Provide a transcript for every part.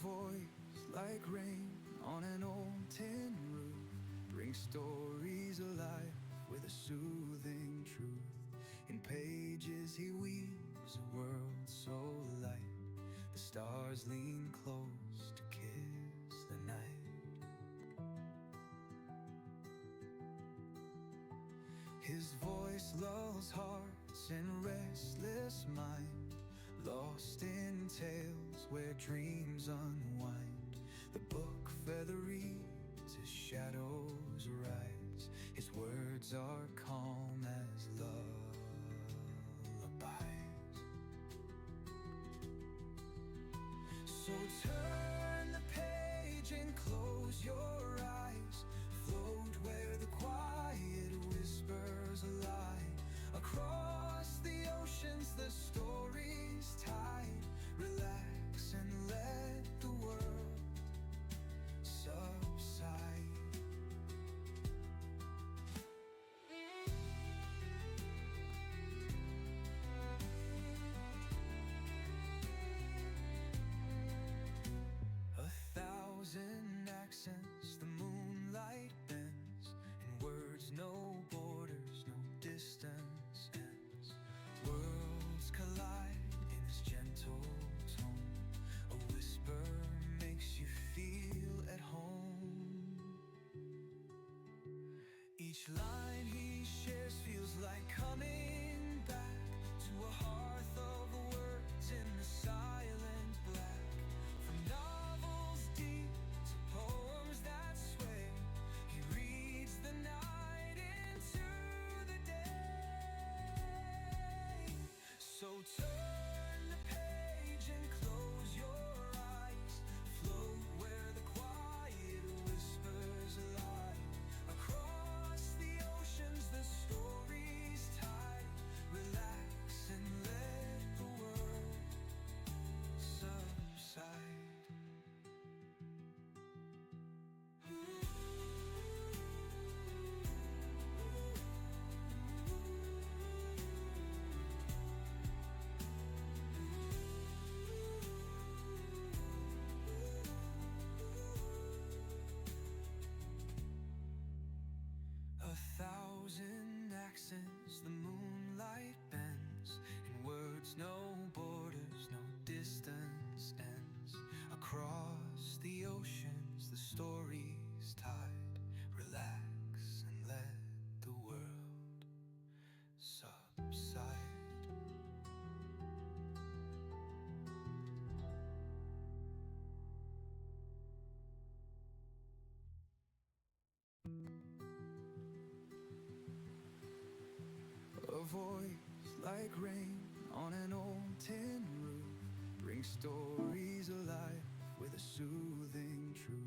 voice like rain on an old tin roof brings stories alive with a soothing truth. In pages he weaves a world so light, the stars lean close to kiss the night. His voice lulls hearts and restless mind, lost in tales where dreams unwind. The book feather reads as shadows rise, his words are calm as lullabies. So turn the page and close your eyes, float where the quiet whispers lie. Across the oceans the story's tide, relax and let the world subside. A thousand accents the moonlight bends, in words no borders, no distance ends. Worlds collide in his gentle tone, a whisper makes you feel at home. Each line he shares feels like coming back to a hearth of words in the silent black. From novels deep to poems that sway, he reads the night into the day. So turn the page and close your eyes, float where the quiet whispers lie. Across the oceans the story's tide, relax and let the world subside. A thousand accents the moonlight bends, in words no borders, no distance ends. Across the oceans the story's tide, relax and let the world subside. A voice like rain on an old tin roof brings stories alive with a soothing truth.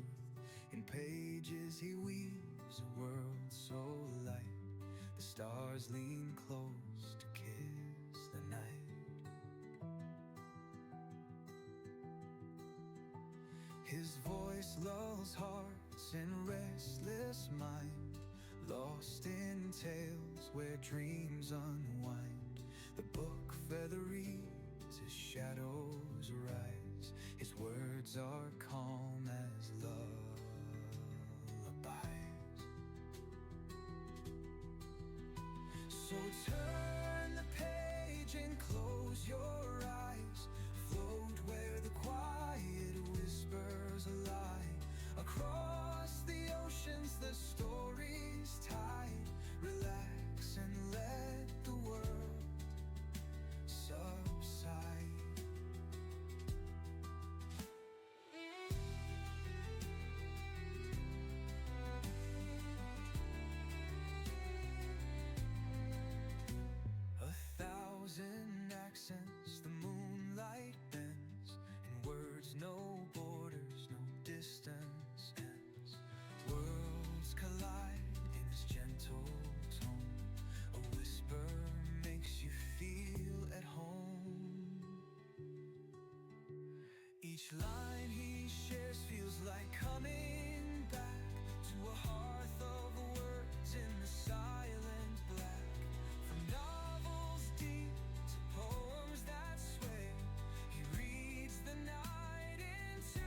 In pages he weaves a world so light, the stars lean close to kiss the night. His voice lulls hearts and restless mind, lost in tales where dreams unwind. The book feather reads as shadows rise, his words are calm as lullabies. So turn the page and close your eyes, float where the quiet whispers lie. Across the oceans the story's tide, relax and let the world subside. A thousand accents the moonlight bends, in words no borders, no distance ends. Worlds collide in his gentle tone, a whisper makes you feel at home. Each line he shares feels like coming back to a hearth of words in the silent black. From novels deep to poems that sway, he reads the night into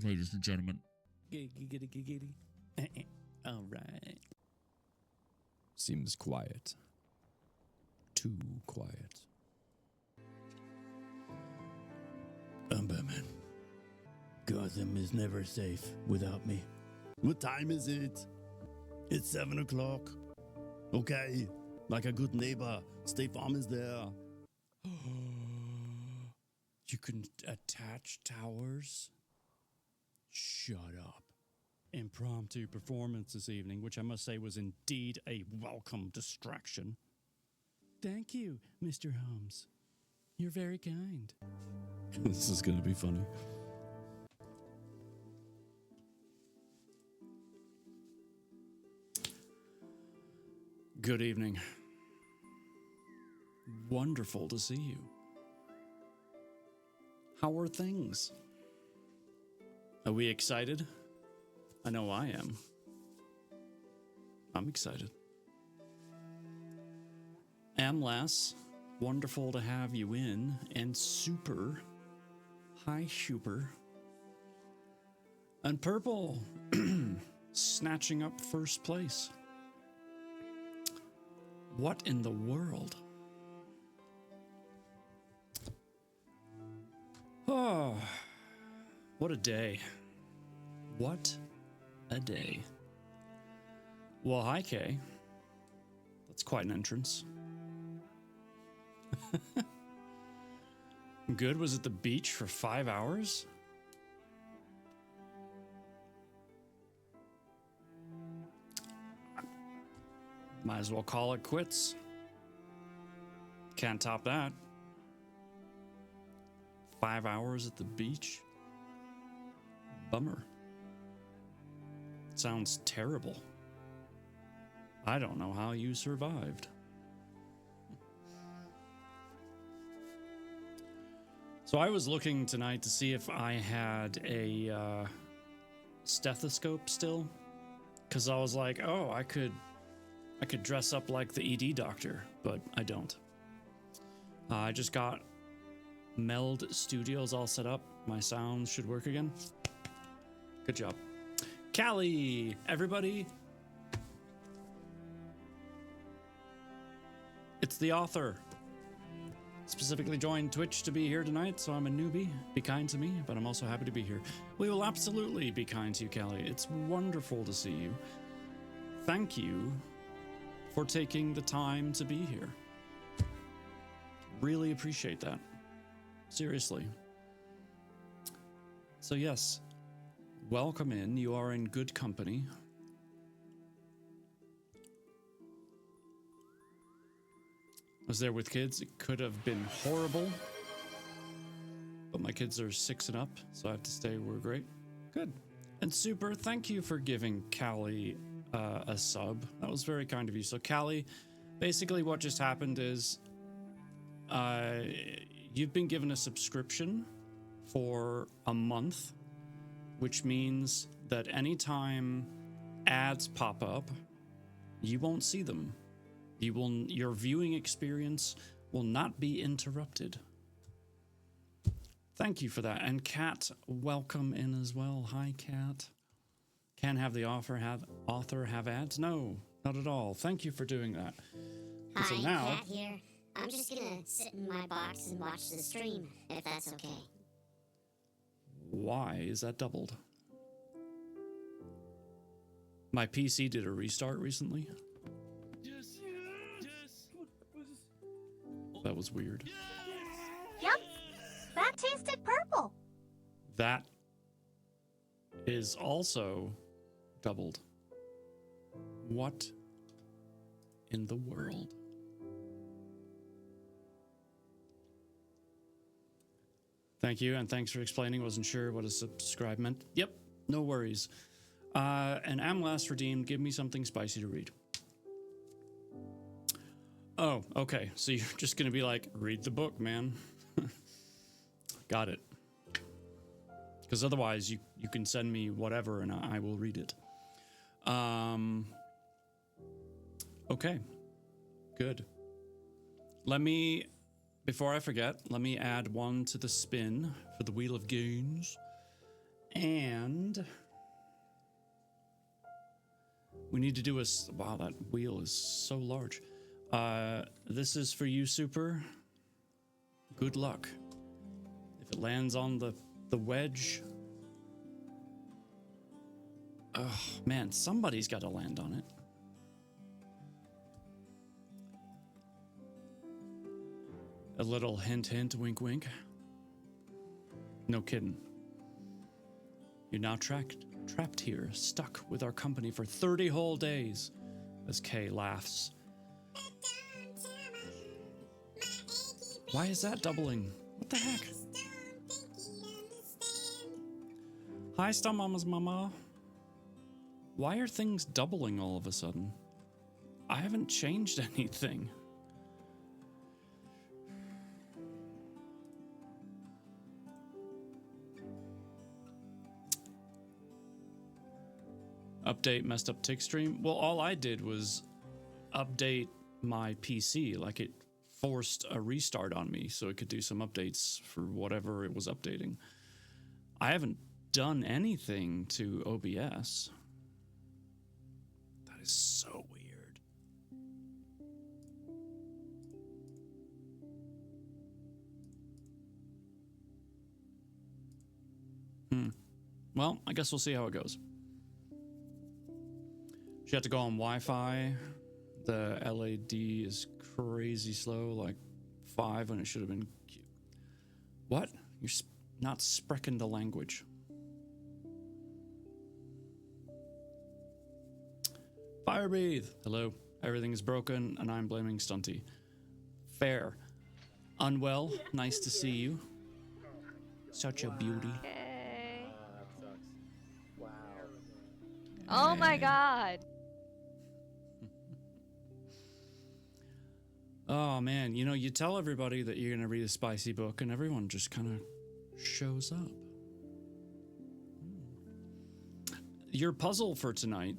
ladies and gentlemen. Giggity. All right. Seems quiet. Too quiet. I'm Batman. Gotham is never safe without me. What time is it? It's 7 o'clock. Okay, like a good neighbor, State Farm is there. You can attach towers? Shut up. Impromptu performance this evening, which I must say was indeed a welcome distraction. Thank you, Mr. Holmes. You're very kind. This is going to be funny. Good evening. Wonderful to see you. How are things? Are we excited? I know I am. I'm excited. Amlas, wonderful to have you in. And Super. Hi, Super. And Purple, snatching up first place. What in the world? Oh, what a day. What a day. Well, hi, Kay. That's quite an entrance. Good was at the beach for 5 hours? Might as well call it quits. Can't top that. 5 hours at the beach? Bummer. Sounds terrible. I don't know how you survived. So I was looking tonight to see if I had a stethoscope still, because I was like, oh, I could dress up like the ED doctor, but I don't. I just got Meld Studios all set up. My sound should work again. Good job. Callie, everybody. It's the author. Specifically joined Twitch to be here tonight, so I'm a newbie. Be kind to me, but I'm also happy to be here. We will absolutely be kind to you, Callie. It's wonderful to see you. Thank you for taking the time to be here. Really appreciate that. Seriously. So yes, welcome in. You are in good company. I was there with kids. It could have been horrible, but my kids are 6 and up, so I have to stay. We're great. Good. And Super, thank you for giving Callie a sub. That was very kind of you. So Callie, basically what just happened is you've been given a subscription for a month, which means that anytime ads pop up, you won't see them. Your viewing experience will not be interrupted. Thank you for that. And Kat, welcome in as well. Hi, Kat. Can have the author have ads? No, not at all. Thank you for doing that. And Hi, so now, Kat here. I'm just gonna sit in my box and watch the stream, if that's okay. why is that doubled? My PC did a restart recently. That was weird. Yep, that tasted purple. That is also doubled. What in the world? Thank you, and thanks for explaining. Wasn't sure what a subscribe meant. Yep, no worries. And am last redeemed. Give me something spicy to read. Oh, okay. So you're just gonna be like, read the book, man. Got it. Because otherwise, you can send me whatever, and I will read it. Okay. Good. Before I forget, let me add one to the spin for the Wheel of Games. And we need to do a... Wow, that wheel is so large. This is for you, Super. Good luck. If it lands on the wedge... Oh, man, somebody's got to land on it. A little hint, hint, wink, wink. No kidding. You're now trapped here, stuck with our company for 30 whole days. As Kay laughs. Why is that doubling? What the heck? Hi, Star Mama's mama. Why are things doubling all of a sudden? I haven't changed anything. Update messed up tick stream. Well, all I did was update my PC. Like, it forced a restart on me so it could do some updates for whatever it was updating. I haven't done anything to OBS. That is so weird. Well, I guess we'll see how it goes. You have to go on Wi-Fi. The LAD is crazy slow, like 5 when it should have been. What? You're not sprechen the language. Firebreathe. Hello. Everything is broken, and I'm blaming Stunty. Fair. Unwell. Nice to see you. Such a beauty. Okay. That sucks. Wow. Oh my god. Oh man, you know, you tell everybody that you're gonna read a spicy book and everyone just kind of shows up. Your puzzle for tonight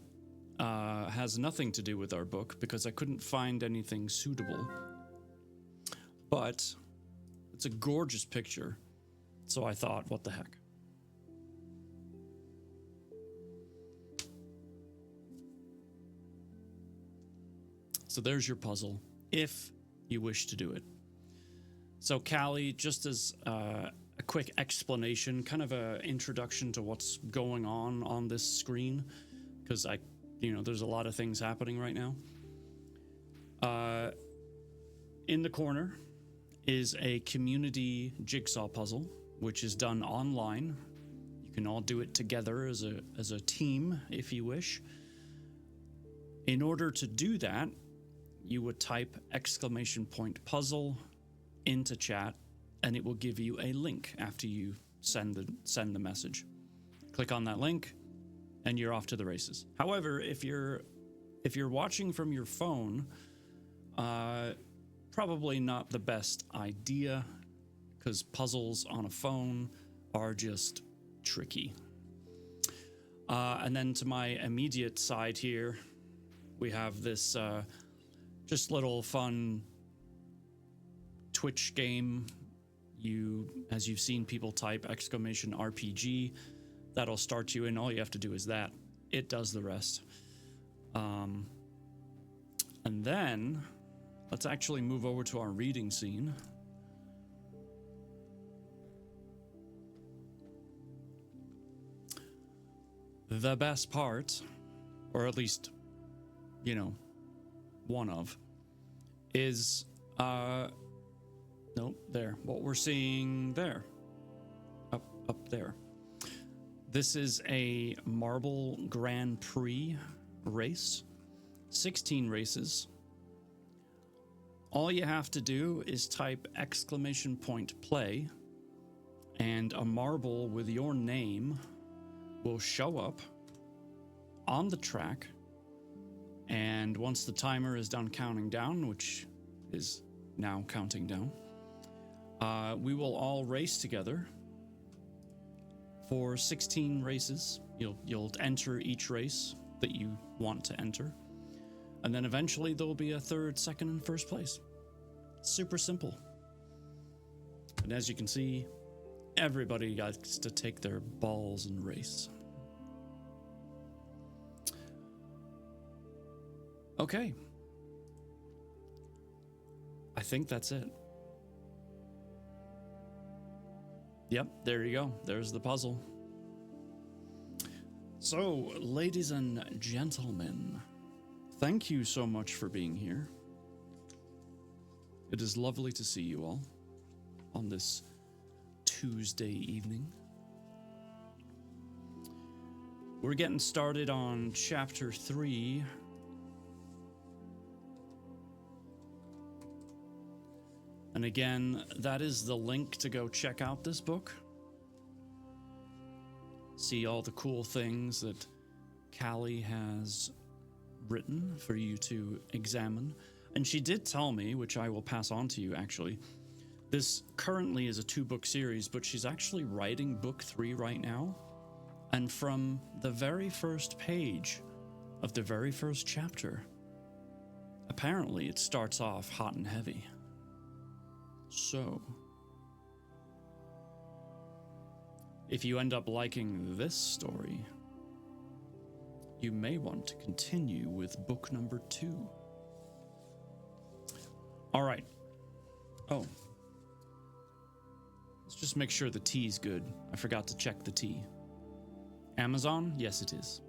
has nothing to do with our book because I couldn't find anything suitable. But it's a gorgeous picture, so I thought, what the heck? So there's your puzzle, if you wish to do it. So Callie, just as a quick explanation, kind of an introduction to what's going on this screen, because there's a lot of things happening right now. In the corner is a community jigsaw puzzle, which is done online. You can all do it together as a team if you wish. In order to do that, you would type !puzzle into chat, and it will give you a link after you send the message. Click on that link, and you're off to the races. However, if you're watching from your phone, probably not the best idea, because puzzles on a phone are just tricky. And then to my immediate side here, we have this just little fun Twitch game. As you've seen people type !RPG, that'll start you in. All you have to do is that. It does the rest. And then let's actually move over to our reading scene. The best part, or at least, one of, is nope, there. What we're seeing there. Up there. This is a Marble Grand Prix race. 16 races. All you have to do is type !play, and a marble with your name will show up on the track. And once the timer is done counting down, which is now counting down, we will all race together for 16 races. You'll enter each race that you want to enter. And then eventually there'll be a third, second, and first place. Super simple. And as you can see, everybody gets to take their balls and race. Okay. I think that's it. Yep, there you go. There's the puzzle. So, ladies and gentlemen, thank you so much for being here. It is lovely to see you all on this Tuesday evening. We're getting started on chapter 3. And again, that is the link to go check out this book. See all the cool things that Callie has written for you to examine. And she did tell me, which I will pass on to you actually, this currently is a 2-book series, but she's actually writing book 3 right now. And from the very first page of the very first chapter, apparently it starts off hot and heavy. So, if you end up liking this story, you may want to continue with book number 2. All right. Oh. Let's just make sure the tea's good. I forgot to check the tea. Amazon? Yes, it is.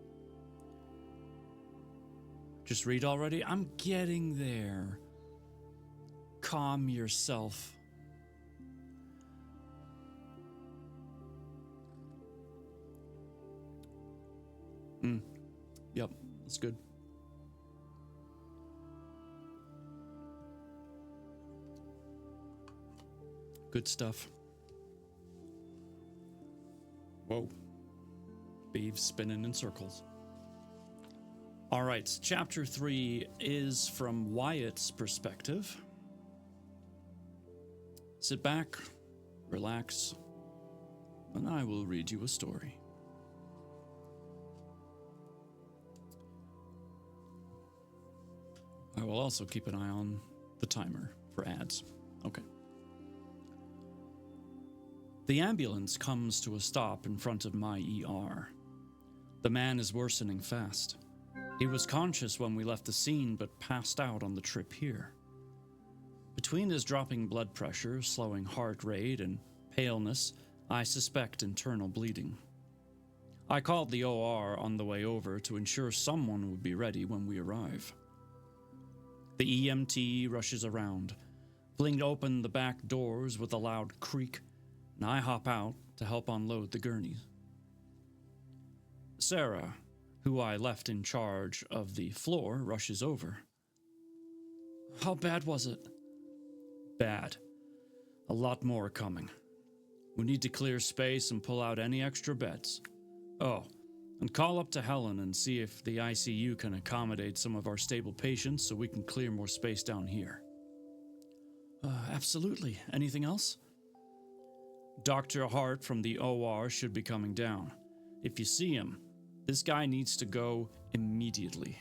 Just read already? I'm getting there. Calm yourself. Yep, that's good. Good stuff. Whoa. Beeves spinning in circles. All right, chapter 3 is from Wyatt's perspective. Sit back, relax, and I will read you a story. I will also keep an eye on the timer for ads. Okay. The ambulance comes to a stop in front of my ER. The man is worsening fast. He was conscious when we left the scene, but passed out on the trip here. Between his dropping blood pressure, slowing heart rate, and paleness, I suspect internal bleeding. I called the OR on the way over to ensure someone would be ready when we arrive. The EMT rushes around, fling open the back doors with a loud creak, and I hop out to help unload the gurneys. Sarah, who I left in charge of the floor, rushes over. How bad was it? Bad. A lot more coming. We need to clear space and pull out any extra beds. Oh, and call up to Helen and see if the ICU can accommodate some of our stable patients so we can clear more space down here. Absolutely. Anything else? Dr. Hart from the OR should be coming down. If you see him, this guy needs to go immediately.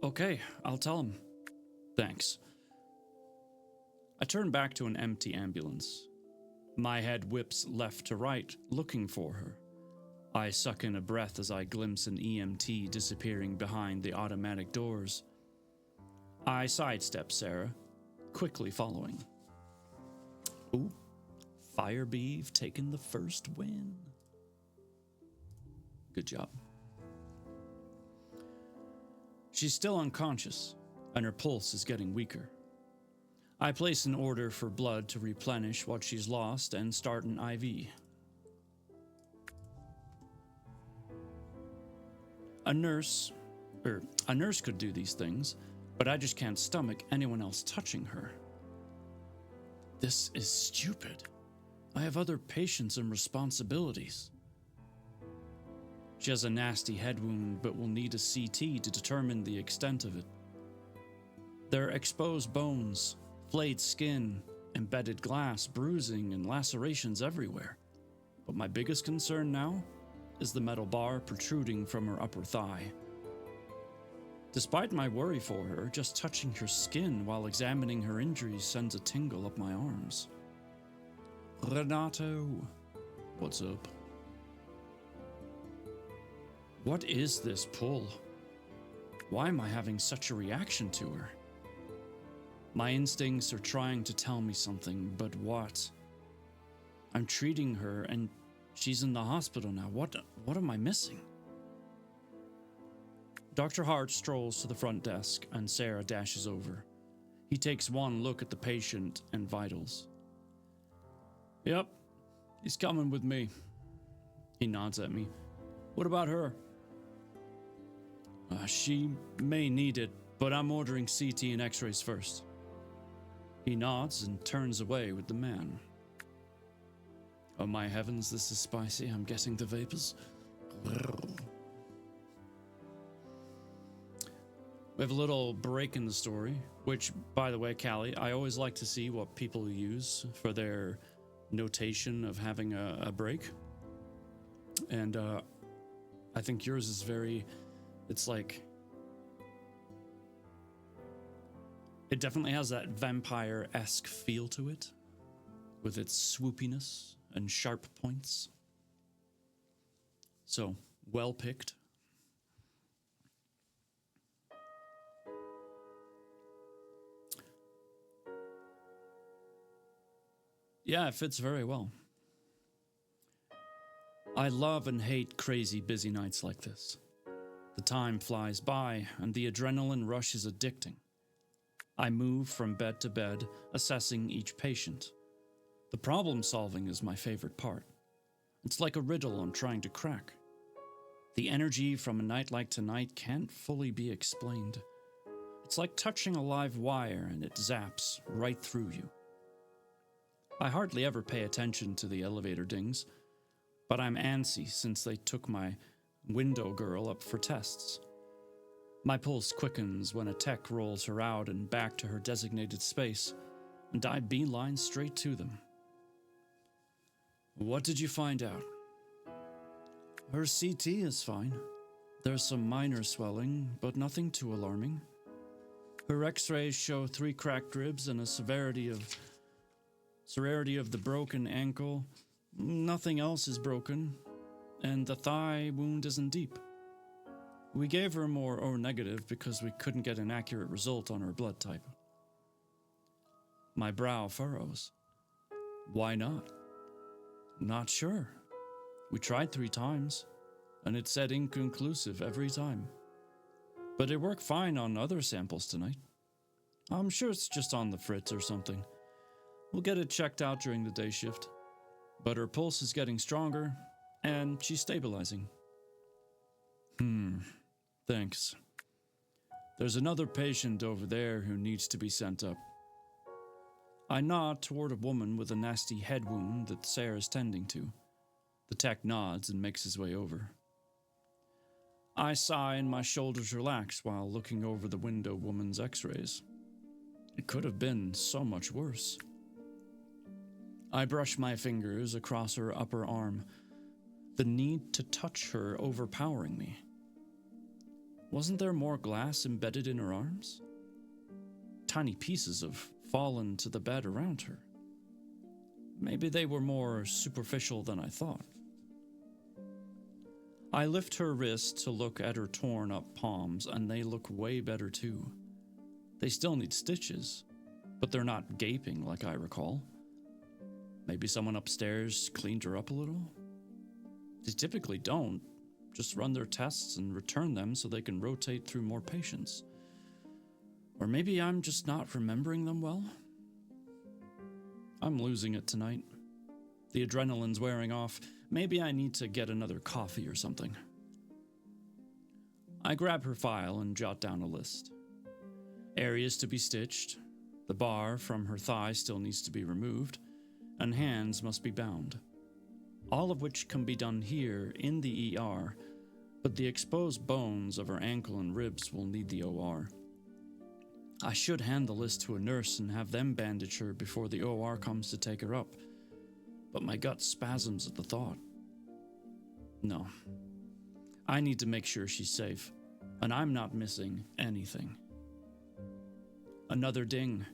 Okay, I'll tell him. Thanks. I turn back to an empty ambulance. My head whips left to right, looking for her. I suck in a breath as I glimpse an EMT disappearing behind the automatic doors. I sidestep Sarah, quickly following. Ooh, Firebeeve taking the first win. Good job. She's still unconscious, and her pulse is getting weaker. I place an order for blood to replenish what she's lost and start an IV. A nurse could do these things, but I just can't stomach anyone else touching her. This is stupid. I have other patients and responsibilities. She has a nasty head wound, but will need a CT to determine the extent of it. There are exposed bones, flayed skin, embedded glass, bruising, and lacerations everywhere. But my biggest concern now is the metal bar protruding from her upper thigh. Despite my worry for her, just touching her skin while examining her injuries sends a tingle up my arms. Renato. What's up? What is this pull? Why am I having such a reaction to her? My instincts are trying to tell me something, but what? I'm treating her and she's in the hospital now. What am I missing? Dr. Hart strolls to the front desk and Sarah dashes over. He takes one look at the patient and vitals. Yep, he's coming with me. He nods at me. What about her? She may need it, but I'm ordering CT and x-rays first. He nods and turns away with the man. Oh my heavens, this is spicy. I'm getting the vapors. We have a little break in the story, which, by the way, Callie, I always like to see what people use for their notation of having a break. And I think yours is very, it's like, it definitely has that vampire-esque feel to it, with its swoopiness and sharp points. So, well picked. Yeah, it fits very well. I love and hate crazy busy nights like this. The time flies by, and the adrenaline rush is addicting. I move from bed to bed, assessing each patient. The problem solving is my favorite part. It's like a riddle I'm trying to crack. The energy from a night like tonight can't fully be explained. It's like touching a live wire and it zaps right through you. I hardly ever pay attention to the elevator dings, but I'm antsy since they took my window girl up for tests. My pulse quickens when a tech rolls her out and back to her designated space, and I beeline straight to them. What did you find out? Her CT is fine. There's some minor swelling, but nothing too alarming. Her x-rays show 3 cracked ribs and a severity of the broken ankle. Nothing else is broken, and the thigh wound isn't deep. We gave her more O negative because we couldn't get an accurate result on her blood type. My brow furrows. Why not? Not sure. We tried 3 times, and it said inconclusive every time. But it worked fine on other samples tonight. I'm sure it's just on the fritz or something. We'll get it checked out during the day shift. But her pulse is getting stronger, and she's stabilizing. Thanks. There's another patient over there who needs to be sent up. I nod toward a woman with a nasty head wound that Sarah's tending to. The tech nods and makes his way over. I sigh and my shoulders relax while looking over the window woman's x-rays. It could have been so much worse. I brush my fingers across her upper arm, the need to touch her overpowering me. Wasn't there more glass embedded in her arms? Tiny pieces have fallen to the bed around her. Maybe they were more superficial than I thought. I lift her wrist to look at her torn up palms, and they look way better too. They still need stitches, but they're not gaping like I recall. Maybe someone upstairs cleaned her up a little? They typically don't. Just run their tests and return them so they can rotate through more patients. Or maybe I'm just not remembering them well? I'm losing it tonight. The adrenaline's wearing off. Maybe I need to get another coffee or something. I grab her file and jot down a list. Areas to be stitched. The bar from her thigh still needs to be removed. And hands must be bound. All of which can be done here in the ER, but the exposed bones of her ankle and ribs will need the OR. I should hand the list to a nurse and have them bandage her before the OR comes to take her up, but my gut spasms at the thought. No. I need to make sure she's safe, and I'm not missing anything. Another ding.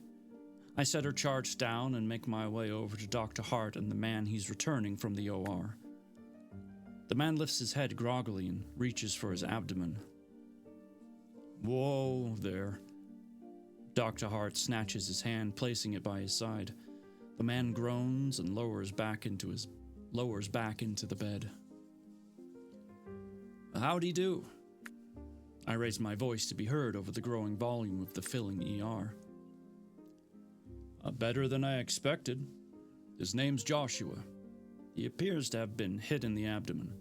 I set her charts down and make my way over to Dr. Hart and the man he's returning from the OR. The man lifts his head groggily and reaches for his abdomen. Whoa there. Dr. Hart snatches his hand, placing it by his side. The man groans and lowers back into the bed. Howdy do. I raise my voice to be heard over the growing volume of the filling ER. Better than I expected. His name's Joshua. He appears to have been hit in the abdomen.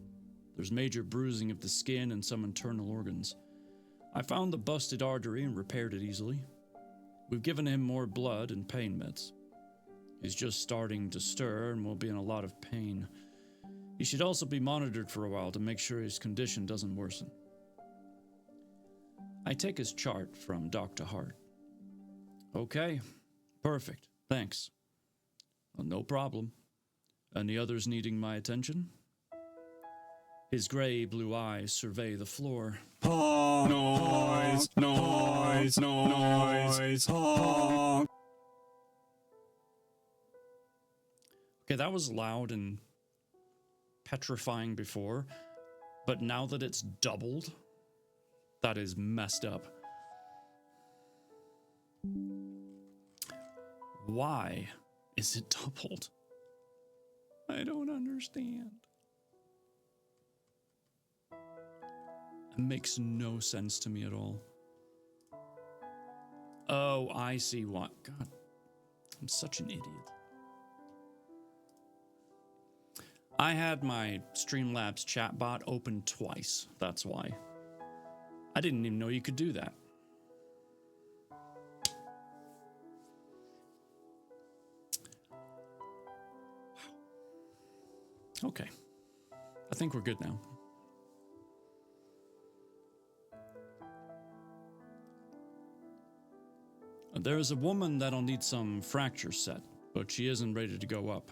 There's major bruising of the skin and some internal organs. I found the busted artery and repaired it easily. We've given him more blood and pain meds. He's just starting to stir and will be in a lot of pain. He should also be monitored for a while to make sure his condition doesn't worsen. I take his chart from Dr. Hart. Okay, perfect, thanks. Well, no problem. Any others needing my attention? His gray blue eyes survey the floor. Noise, noise, noise, honk. Okay, that was loud and petrifying before, but now that it's doubled, that is messed up. Why is it doubled? I don't understand. It makes no sense to me at all. Oh, I see what. God, I'm such an idiot. I had my Streamlabs chatbot open twice. That's why. I didn't even know you could do that. Okay. I think we're good now. There's a woman that'll need some fracture set, but she isn't ready to go up.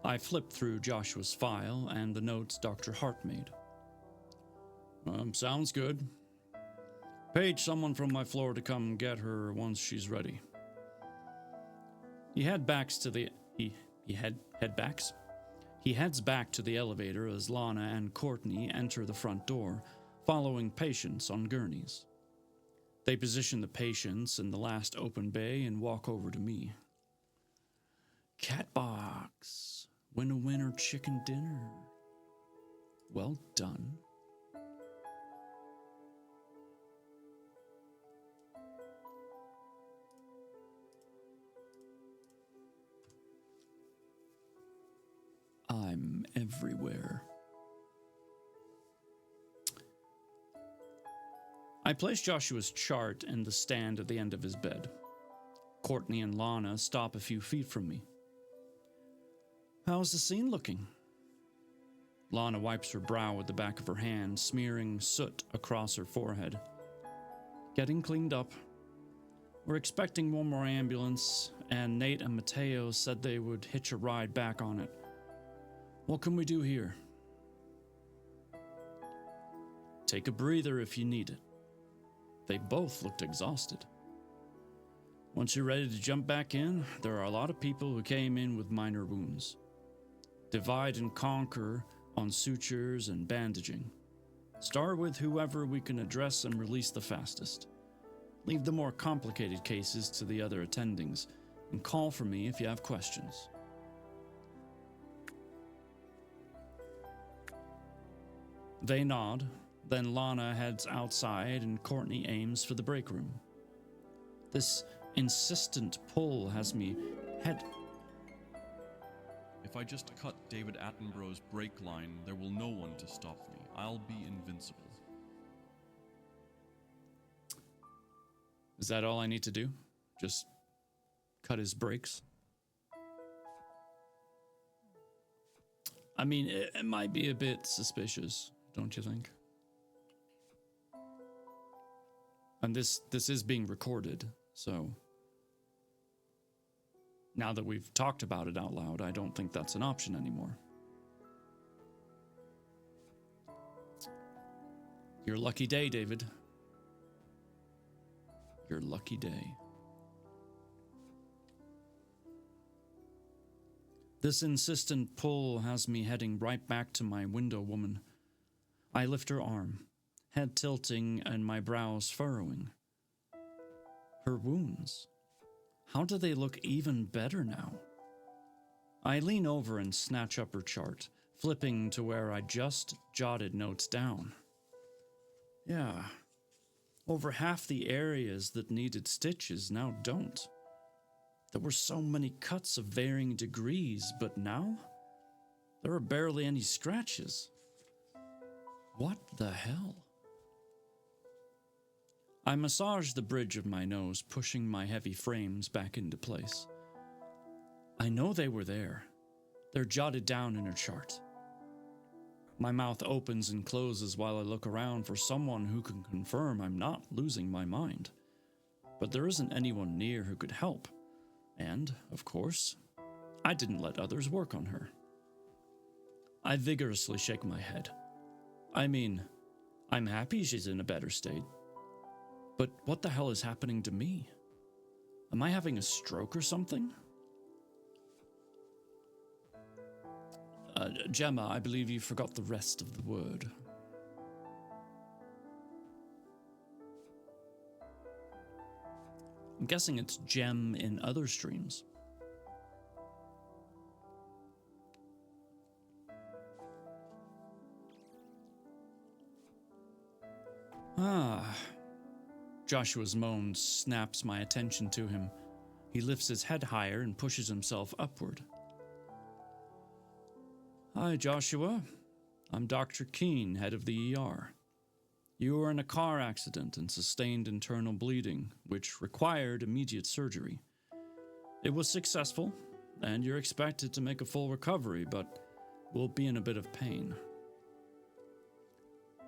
I flipped through Joshua's file and the notes Dr. Hart made. Sounds good. Page someone from my floor to come get her once she's ready. He heads back to the elevator as Lana and Courtney enter the front door, following patients on gurneys. They position the patients in the last open bay and walk over to me. Catbox. Winner chicken dinner. Well done. I'm everywhere. I place Joshua's chart in the stand at the end of his bed. Courtney and Lana stop a few feet from me. How's the scene looking? Lana wipes her brow with the back of her hand, smearing soot across her forehead. Getting cleaned up. We're expecting one more ambulance, and Nate and Mateo said they would hitch a ride back on it. What can we do here? Take a breather if you need it. They both looked exhausted. Once you're ready to jump back in, there are a lot of people who came in with minor wounds. Divide and conquer on sutures and bandaging. Start with whoever we can address and release the fastest. Leave the more complicated cases to the other attendings, and call for me if you have questions. They nod, then Lana heads outside and Courtney aims for the break room. This insistent pull has me head... If I just cut David Attenborough's brake line, there will no one to stop me. I'll be invincible. Is that all I need to do? Just cut his brakes? I mean, it might be a bit suspicious, don't you think? And this is being recorded, so now that we've talked about it out loud, I don't think that's an option anymore. Your lucky day, David. Your lucky day. This insistent pull has me heading right back to my window woman. I lift her arm, head tilting and my brows furrowing. Her wounds. How do they look even better now? I lean over and snatch up her chart, flipping to where I just jotted notes down. Yeah, over half the areas that needed stitches now don't. There were so many cuts of varying degrees, but now there are barely any scratches. What the hell? I massage the bridge of my nose, pushing my heavy frames back into place. I know they were there. They're jotted down in her chart. My mouth opens and closes while I look around for someone who can confirm I'm not losing my mind. But there isn't anyone near who could help. And, of course, I didn't let others work on her. I vigorously shake my head. I mean, I'm happy she's in a better state. But what the hell is happening to me? Am I having a stroke or something? Gemma, I believe you forgot the rest of the word. I'm guessing it's gem in other streams. Joshua's moan snaps my attention to him. He lifts his head higher and pushes himself upward. Hi, Joshua. I'm Dr. Keene, head of the ER. You were in a car accident and sustained internal bleeding, which required immediate surgery. It was successful, and you're expected to make a full recovery, but will be in a bit of pain.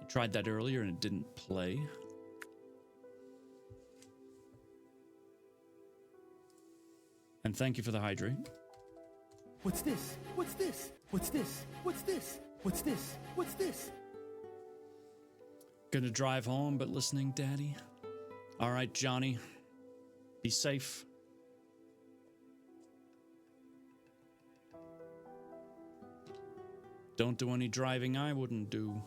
You tried that earlier and it didn't play. And thank you for the hydrate. What's this? What's this? What's this? What's this? What's this? What's this? Gonna drive home, but listening, Daddy? All right, Johnny. Be safe. Don't do any driving I wouldn't do.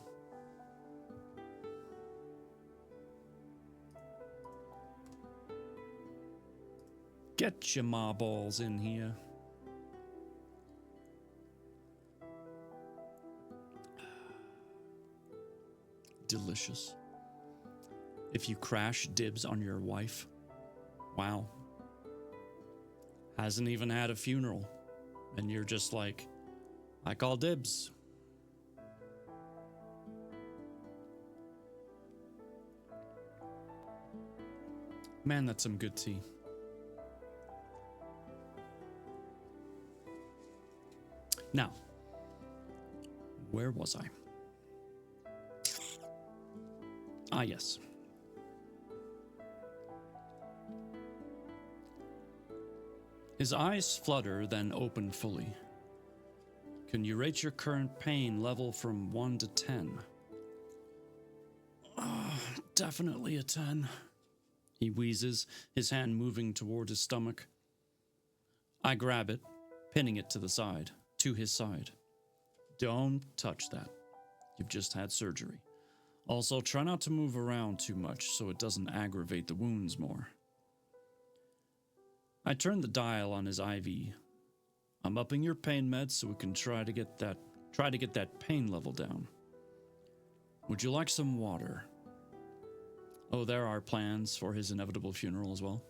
Get your ma balls in here. Delicious. If you crash, dibs on your wife. Wow. Hasn't even had a funeral. And you're just like, I call dibs. Man, that's some good tea. Now, where was I? Ah, yes. His eyes flutter, then open fully. Can you rate your current pain level from 1 to 10? Definitely a 10. He wheezes, his hand moving toward his stomach. I grab it, pinning it to his side. Don't touch that. You've just had surgery. Also, try not to move around too much so it doesn't aggravate the wounds more. I turn the dial on his IV. I'm upping your pain meds so we can try to get that pain level down. Would you like some water? Oh, there are plans for his inevitable funeral as well.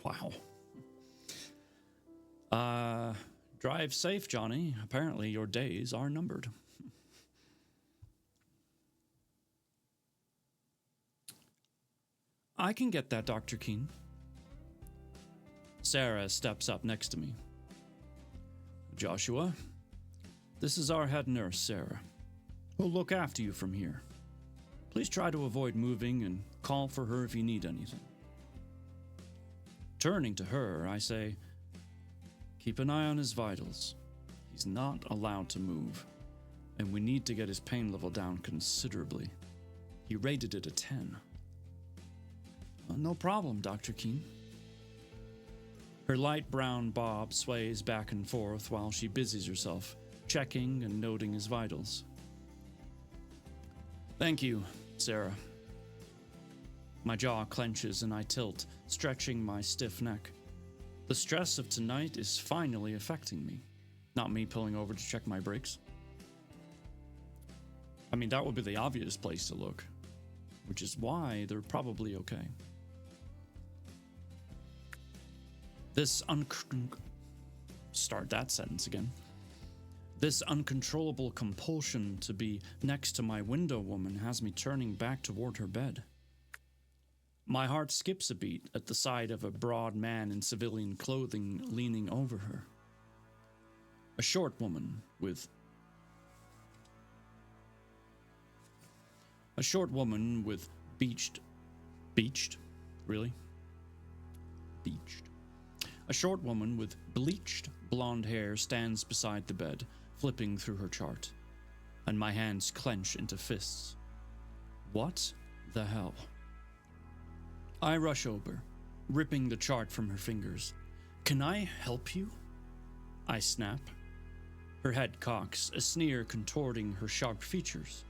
Wow. Drive safe, Johnny. Apparently your days are numbered. I can get that, Dr. Keene. Sarah steps up next to me. Joshua, this is our head nurse, Sarah. We'll look after you from here. Please try to avoid moving and call for her if you need anything. Turning to her, I say, keep an eye on his vitals. He's not allowed to move, and we need to get his pain level down considerably. He rated it a 10. No problem, Dr. Keene. Her light brown bob sways back and forth while she busies herself, checking and noting his vitals. Thank you, Sarah. My jaw clenches and I tilt, stretching my stiff neck. The stress of tonight is finally affecting me, not me pulling over to check my brakes. I mean, that would be the obvious place to look, which is why they're probably okay. Start that sentence again. This uncontrollable compulsion to be next to my window woman has me turning back toward her bed. My heart skips a beat at the sight of a broad man in civilian clothing leaning over her. A short woman with beached? Really? Beached. A short woman with bleached blonde hair stands beside the bed, flipping through her chart, and my hands clench into fists. What the hell? I rush over, ripping the chart from her fingers. Can I help you? I snap. Her head cocks, a sneer contorting her sharp features.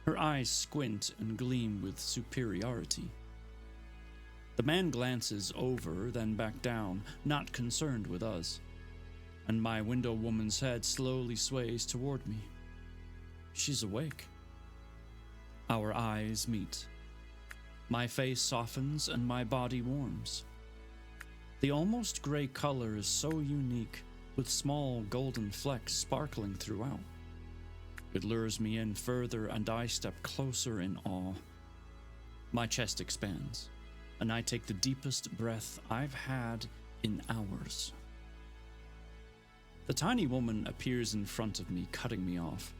Her eyes squint and gleam with superiority. The man glances over, then back down, not concerned with us, and my window woman's head slowly sways toward me. She's awake. Our eyes meet. My face softens and my body warms. The almost gray color is so unique, with small golden flecks sparkling throughout. It lures me in further and I step closer in awe. My chest expands, and I take the deepest breath I've had in hours. The tiny woman appears in front of me, cutting me off.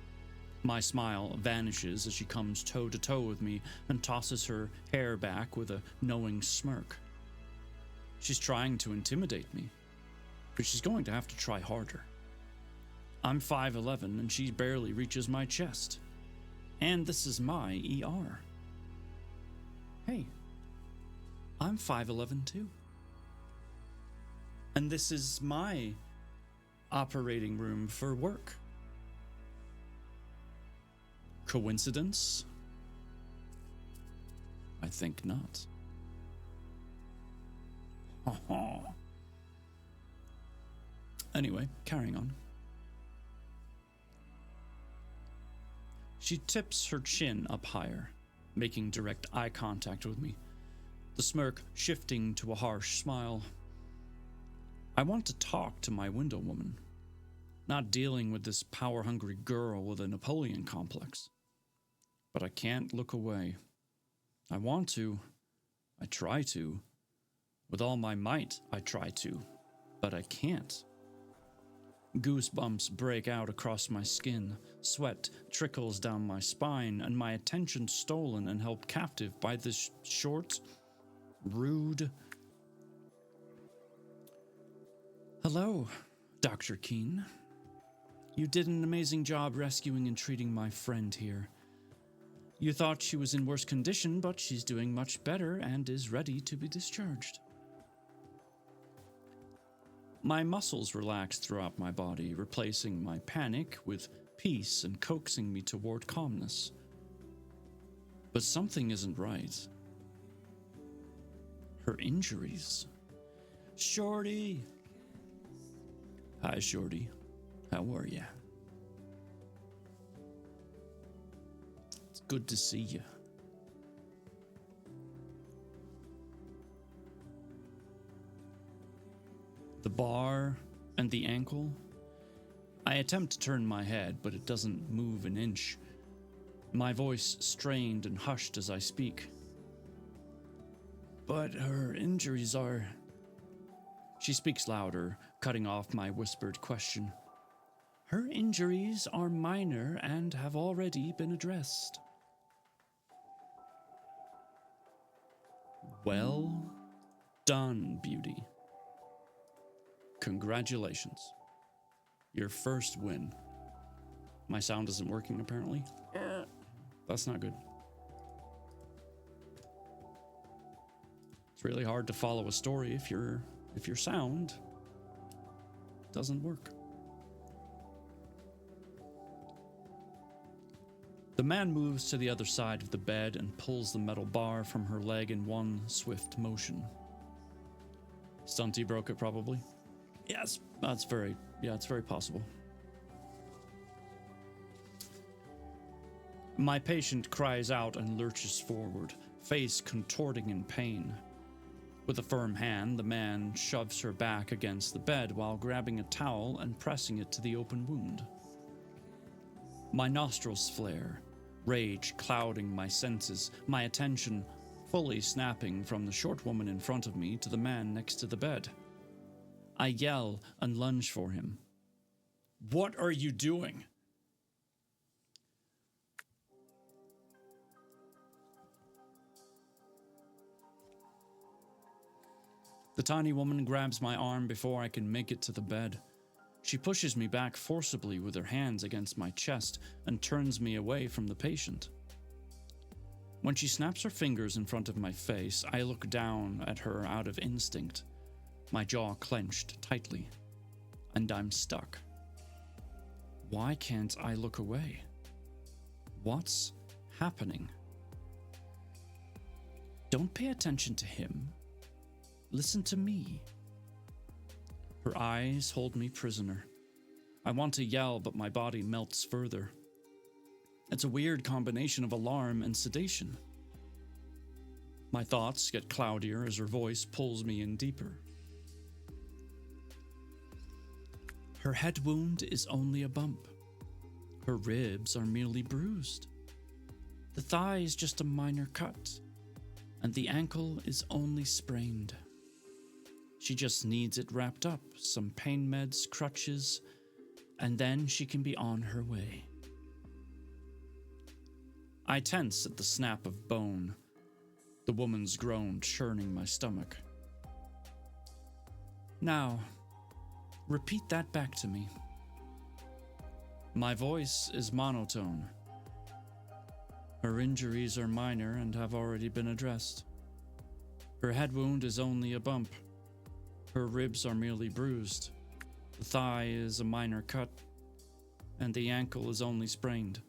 My smile vanishes as she comes toe to toe with me and tosses her hair back with a knowing smirk. She's trying to intimidate me, but she's going to have to try harder. I'm 5'11" and she barely reaches my chest. And this is my ER. Hey, I'm 5'11" too. And this is my operating room for work. Coincidence? I think not. Anyway, carrying on. She tips her chin up higher, making direct eye contact with me, the smirk shifting to a harsh smile. I want to talk to my window woman, not dealing with this power-hungry girl with a Napoleon complex. But I can't look away. I want to. I try to. With all my might, I try to. But I can't. Goosebumps break out across my skin, sweat trickles down my spine, and my attention stolen and held captive by this short, rude... Hello, Dr. Keene. You did an amazing job rescuing and treating my friend here. You thought she was in worse condition, but she's doing much better and is ready to be discharged. My muscles relax throughout my body, replacing my panic with peace and coaxing me toward calmness. But something isn't right. Her injuries. Shorty! Hi, Shorty. How are ya? It's good to see you. The bar and the ankle. I attempt to turn my head, but it doesn't move an inch. My voice strained and hushed as I speak. But her injuries are... She speaks louder, cutting off my whispered question. Her injuries are minor and have already been addressed. Well done, Beauty. Congratulations. Your first win. My sound isn't working, apparently. That's not good. It's really hard to follow a story if you're if your sound doesn't work. The man moves to the other side of the bed and pulls the metal bar from her leg in one swift motion. Stunty broke it, probably. Yes, it's very possible. My patient cries out and lurches forward, face contorting in pain. With a firm hand, the man shoves her back against the bed while grabbing a towel and pressing it to the open wound. My nostrils flare, rage clouding my senses, my attention fully snapping from the short woman in front of me to the man next to the bed. I yell and lunge for him. What are you doing? The tiny woman grabs my arm before I can make it to the bed. She pushes me back forcibly with her hands against my chest and turns me away from the patient. When she snaps her fingers in front of my face, I look down at her out of instinct, my jaw clenched tightly, and I'm stuck. Why can't I look away? What's happening? Don't pay attention to him. Listen to me. Her eyes hold me prisoner. I want to yell, but my body melts further. It's a weird combination of alarm and sedation. My thoughts get cloudier as her voice pulls me in deeper. Her head wound is only a bump. Her ribs are merely bruised. The thigh is just a minor cut, and the ankle is only sprained. She just needs it wrapped up, some pain meds, crutches, and then she can be on her way. I tense at the snap of bone, the woman's groan churning my stomach. Now, repeat that back to me. My voice is monotone. Her injuries are minor and have already been addressed. Her head wound is only a bump. Her ribs are merely bruised. The thigh is a minor cut, and the ankle is only sprained.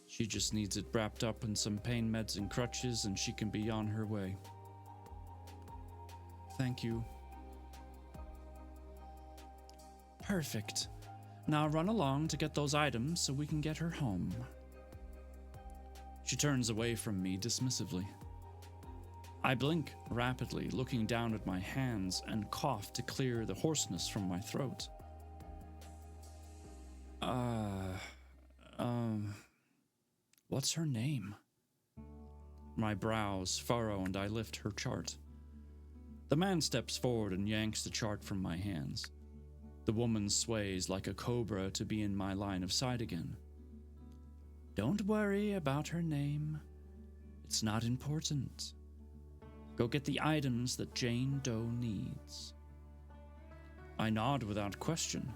She just needs it wrapped up in some pain meds and crutches, and she can be on her way. Thank you. Perfect. Now run along to get those items so we can get her home. She turns away from me dismissively. I blink rapidly, looking down at my hands, and cough to clear the hoarseness from my throat. What's her name? My brows furrow and I lift her chart. The man steps forward and yanks the chart from my hands. The woman sways like a cobra to be in my line of sight again. Don't worry about her name. It's not important. Go get the items that Jane Doe needs. I nod without question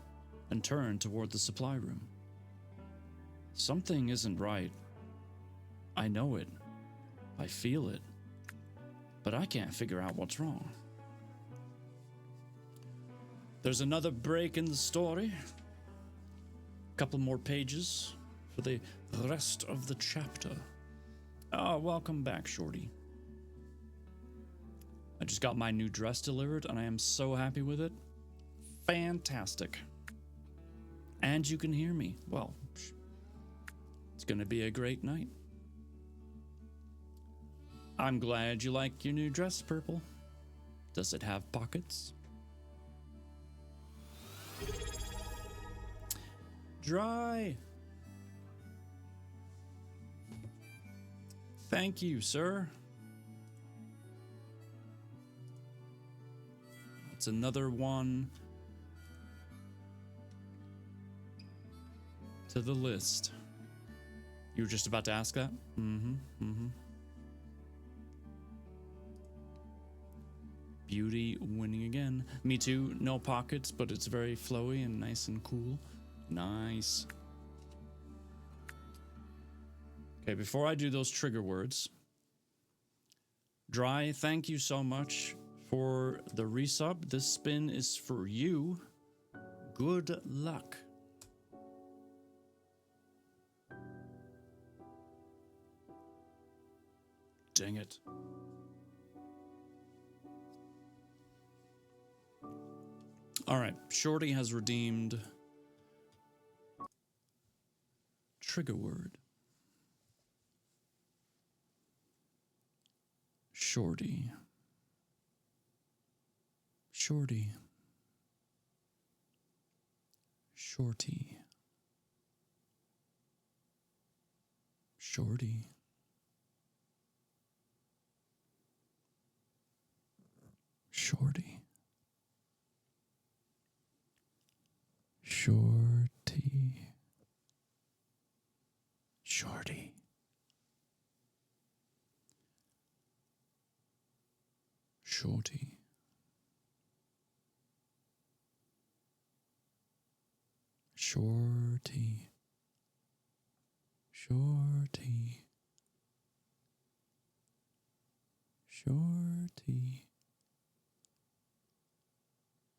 and turn toward the supply room. Something isn't right. I know it. I feel it. But I can't figure out what's wrong. There's another break in the story. A couple more pages for the rest of the chapter. Welcome back, Shorty. I just got my new dress delivered and I am so happy with it. Fantastic. And you can hear me. Well, it's gonna be a great night. I'm glad you like your new dress, Purple. Does it have pockets? Dry. Thank you, sir. It's another one to the list. You were just about to ask that? Beauty winning again. Me too. No pockets, but it's very flowy and nice and cool. Nice. Okay, before I do those trigger words, Dry, thank you so much for the resub. This spin is for you. Good luck. Dang it. All right, Shorty has redeemed trigger word. Shorty. Shorty. Shorty. Shorty. Shorty. Shorty. Shorty. Shorty. Shorty. Shorty. Shorty.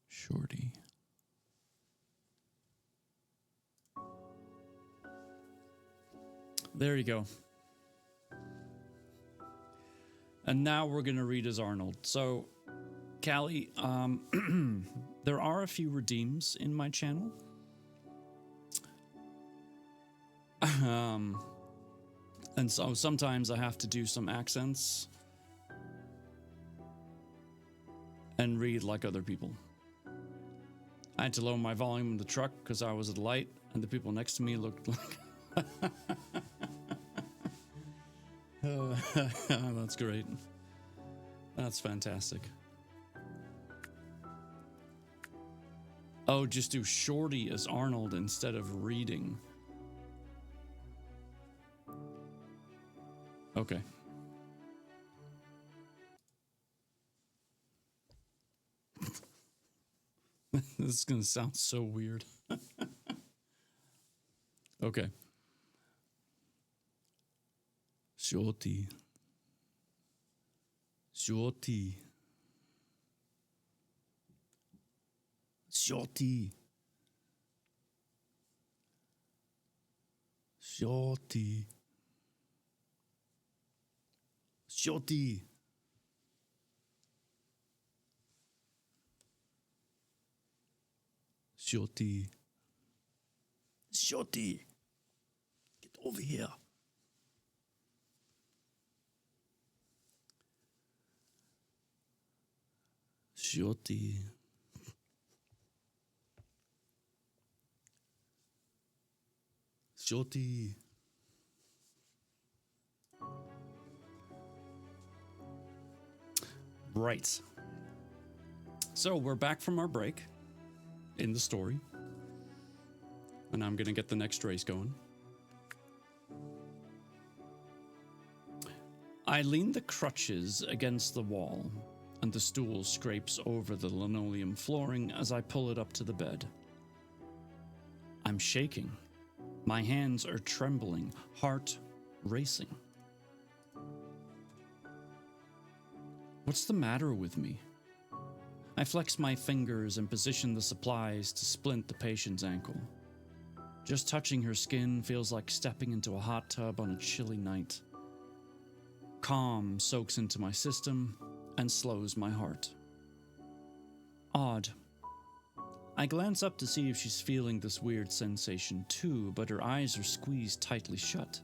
Shorty. There you go. And now we're going to read as Arnold. So, Callie, there are a few redeems in my channel. And so sometimes I have to do some accents and read like other people. I had to lower my volume in the truck because I was at a light and the people next to me looked like... That's great. That's fantastic. Oh, just do Shorty as Arnold instead of reading. Okay. This is gonna sound so weird. Okay. Shorty. Shorty. Shorty. Shorty. Shorty. Shorty. Shorty. Get over here. Shorty. Shorty. Right. So we're back from our break in the story. And I'm going to get the next race going. I lean the crutches against the wall, and the stool scrapes over the linoleum flooring as I pull it up to the bed. I'm shaking. My hands are trembling, heart racing. What's the matter with me? I flex my fingers and position the supplies to splint the patient's ankle. Just touching her skin feels like stepping into a hot tub on a chilly night. Calm soaks into my system and slows my heart. Odd. I glance up to see if she's feeling this weird sensation too, but her eyes are squeezed tightly shut.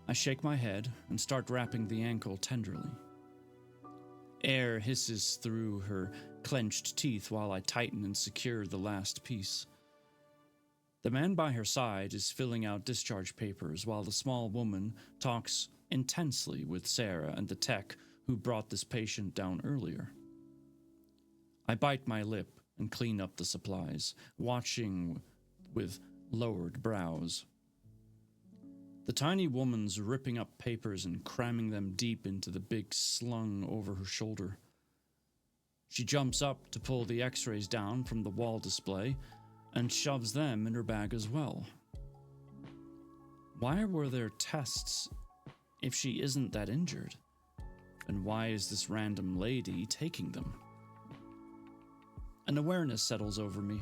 I shake my head and start wrapping the ankle tenderly. Air hisses through her clenched teeth while I tighten and secure the last piece. The man by her side is filling out discharge papers while the small woman talks intensely with Sarah and the tech who brought this patient down earlier. I bite my lip and clean up the supplies, watching with lowered brows. The tiny woman's ripping up papers and cramming them deep into the big slung over her shoulder. She jumps up to pull the x-rays down from the wall display and shoves them in her bag as well. Why were there tests if she isn't that injured? And why is this random lady taking them? An awareness settles over me.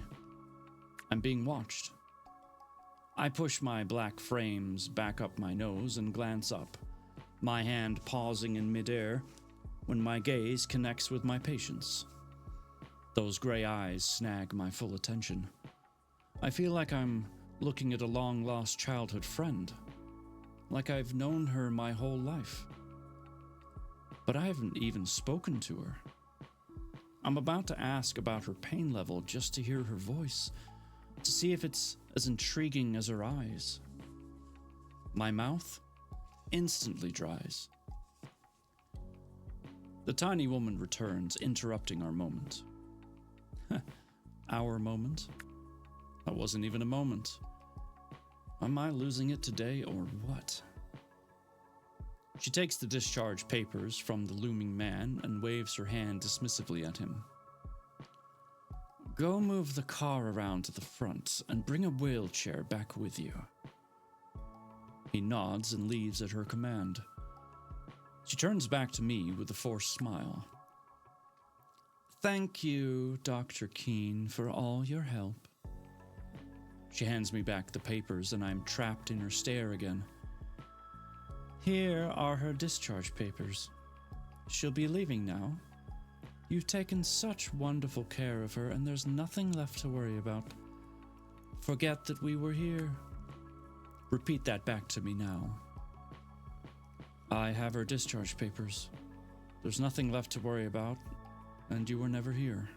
I'm being watched. I push my black frames back up my nose and glance up, my hand pausing in midair when my gaze connects with my patient's. Those gray eyes snag my full attention. I feel like I'm looking at a long-lost childhood friend, like I've known her my whole life. But I haven't even spoken to her. I'm about to ask about her pain level just to hear her voice, to see if it's as intriguing as her eyes. My mouth instantly dries. The tiny woman returns, interrupting our moment. Our moment? That wasn't even a moment. Am I losing it today or what? She takes the discharge papers from the looming man and waves her hand dismissively at him. Go move the car around to the front and bring a wheelchair back with you. He nods and leaves at her command. She turns back to me with a forced smile. Thank you, Dr. Keene, for all your help. She hands me back the papers and I'm trapped in her stare again. Here are her discharge papers. She'll be leaving now. You've taken such wonderful care of her and there's nothing left to worry about. Forget that we were here. Repeat that back to me now. I have her discharge papers. There's nothing left to worry about, and you were never here.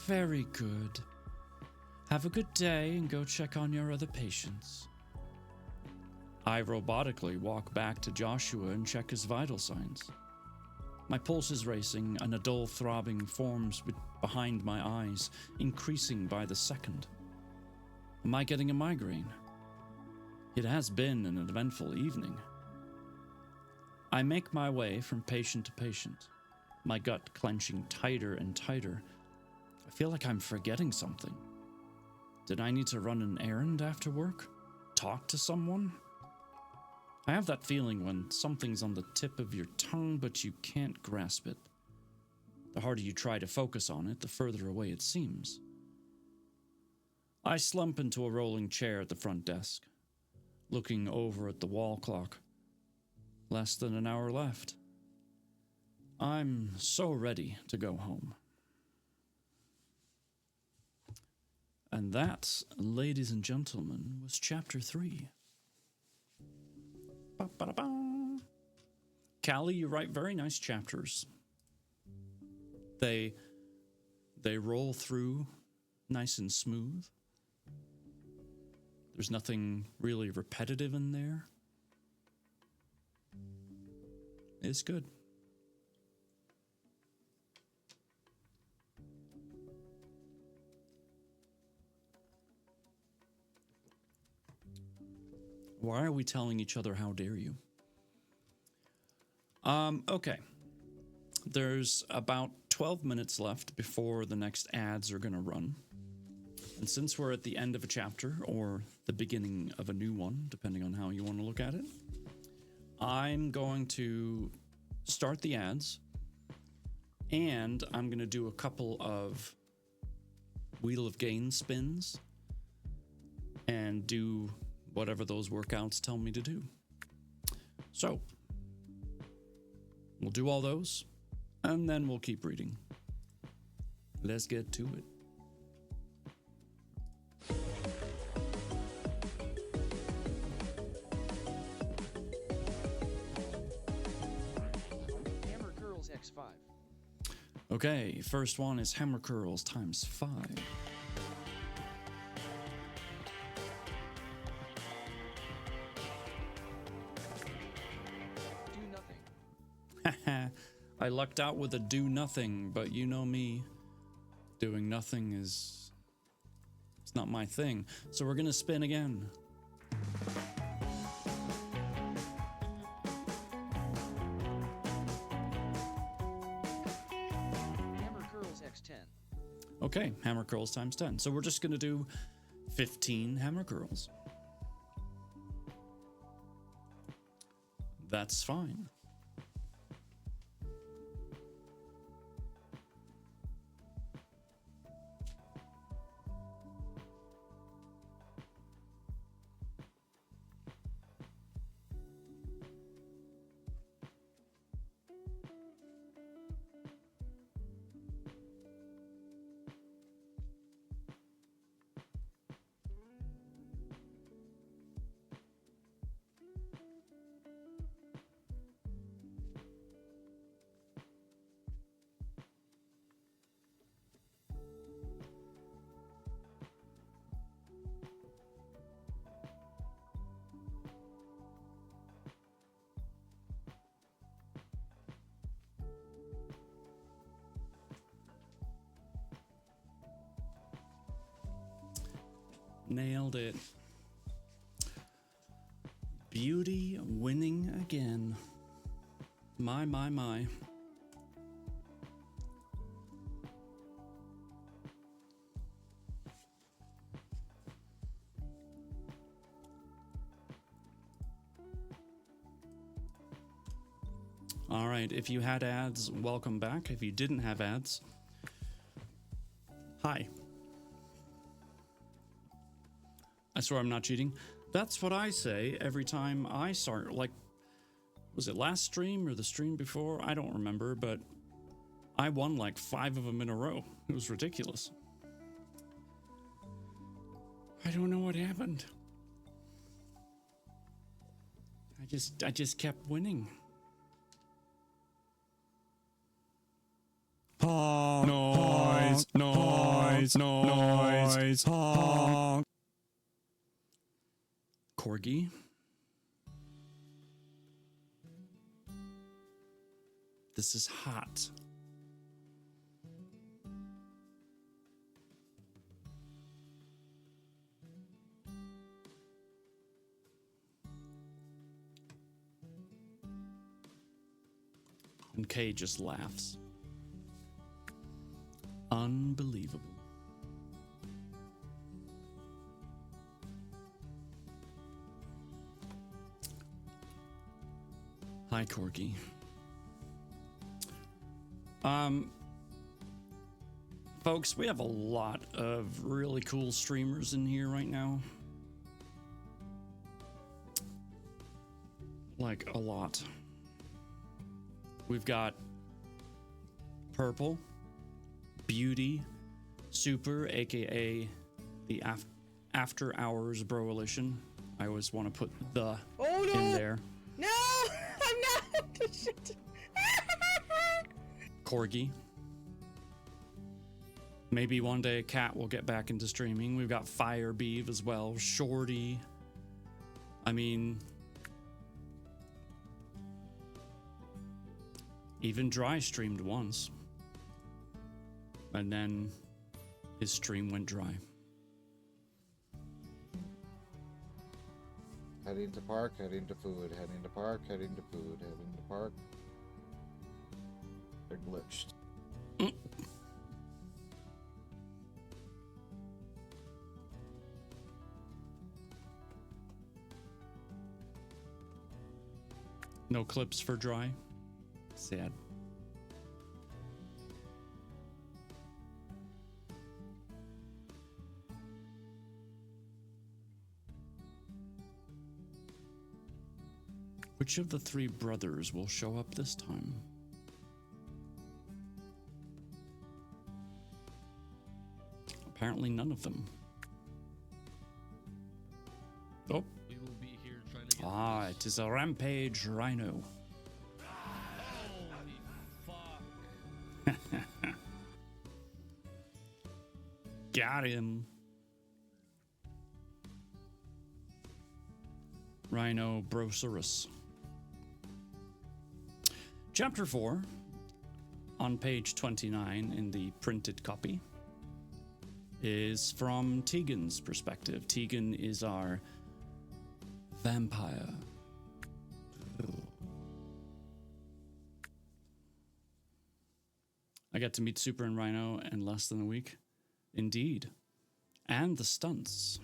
Very good. Have a good day and go check on your other patients. I robotically walk back to Joshua and check his vital signs. My pulse is racing and a dull throbbing forms behind my eyes, increasing by the second. Am I getting a migraine? It has been an eventful evening. I make my way from patient to patient, my gut clenching tighter and tighter. I feel like I'm forgetting something. Did I need to run an errand after work? Talk to someone? I have that feeling when something's on the tip of your tongue, but you can't grasp it. The harder you try to focus on it, the further away it seems. I slump into a rolling chair at the front desk, looking over at the wall clock. Less than an hour left. I'm so ready to go home. And that, ladies and gentlemen, was chapter 3. Ba-ba-da-ba. Callie, you write very nice chapters. They roll through nice and smooth. There's nothing really repetitive in there. It's good. Why are we telling each other how dare you? Okay. There's about 12 minutes left before the next ads are going to run. And since we're at the end of a chapter or the beginning of a new one, depending on how you want to look at it, I'm going to start the ads and I'm going to do a couple of Wheel of Gain spins and do whatever those workouts tell me to do. So, we'll do all those and then we'll keep reading. Let's get to it. Hammer Curls X5. Okay, first one is Hammer Curls times 5. I lucked out with a do nothing, but you know me. Doing nothing it's not my thing. So we're gonna spin again. Hammer Curls X10. Okay, hammer curls times 10. So we're just gonna do 15 hammer curls. That's fine. Nailed it. Beauty winning again. My, my, my. All right, if you had ads, welcome back. If you didn't have ads, hi. I swear I'm not cheating. That's what I say every time I start. Like, was it last stream or the stream before? I don't remember, but I won like 5 of them in a row. It was ridiculous. I don't know what happened. I just kept winning. Honk, noise, noise, noise, honk. Corgi. This is hot. And Kay just laughs. Unbelievable. Hi, Corgi. Folks, we have a lot of really cool streamers in here right now. Like, a lot. We've got Purple, Beauty, Super, aka the After Hours Broalition. I always want to put the in there. No, I'm not. Shit. Corgi. Maybe one day Cat will get back into streaming. We've got Firebeeve as well. Shorty. I mean, even Dry streamed once. And then his stream went dry. Heading to park, heading to food, heading to park, heading to food, heading to park. They're glitched. No clips for Dry. Sad. Which of the 3 brothers will show up this time? Apparently none of them. Oh. We will be here trying to get It is a Rampage Rhino. Holy fuck. Got him. Rhino Brosaurus. Chapter 4, on page 29 in the printed copy, is from Tegan's perspective. Tegan is our vampire. I got to meet Super and Rhino in less than a week. Indeed. And the stunts.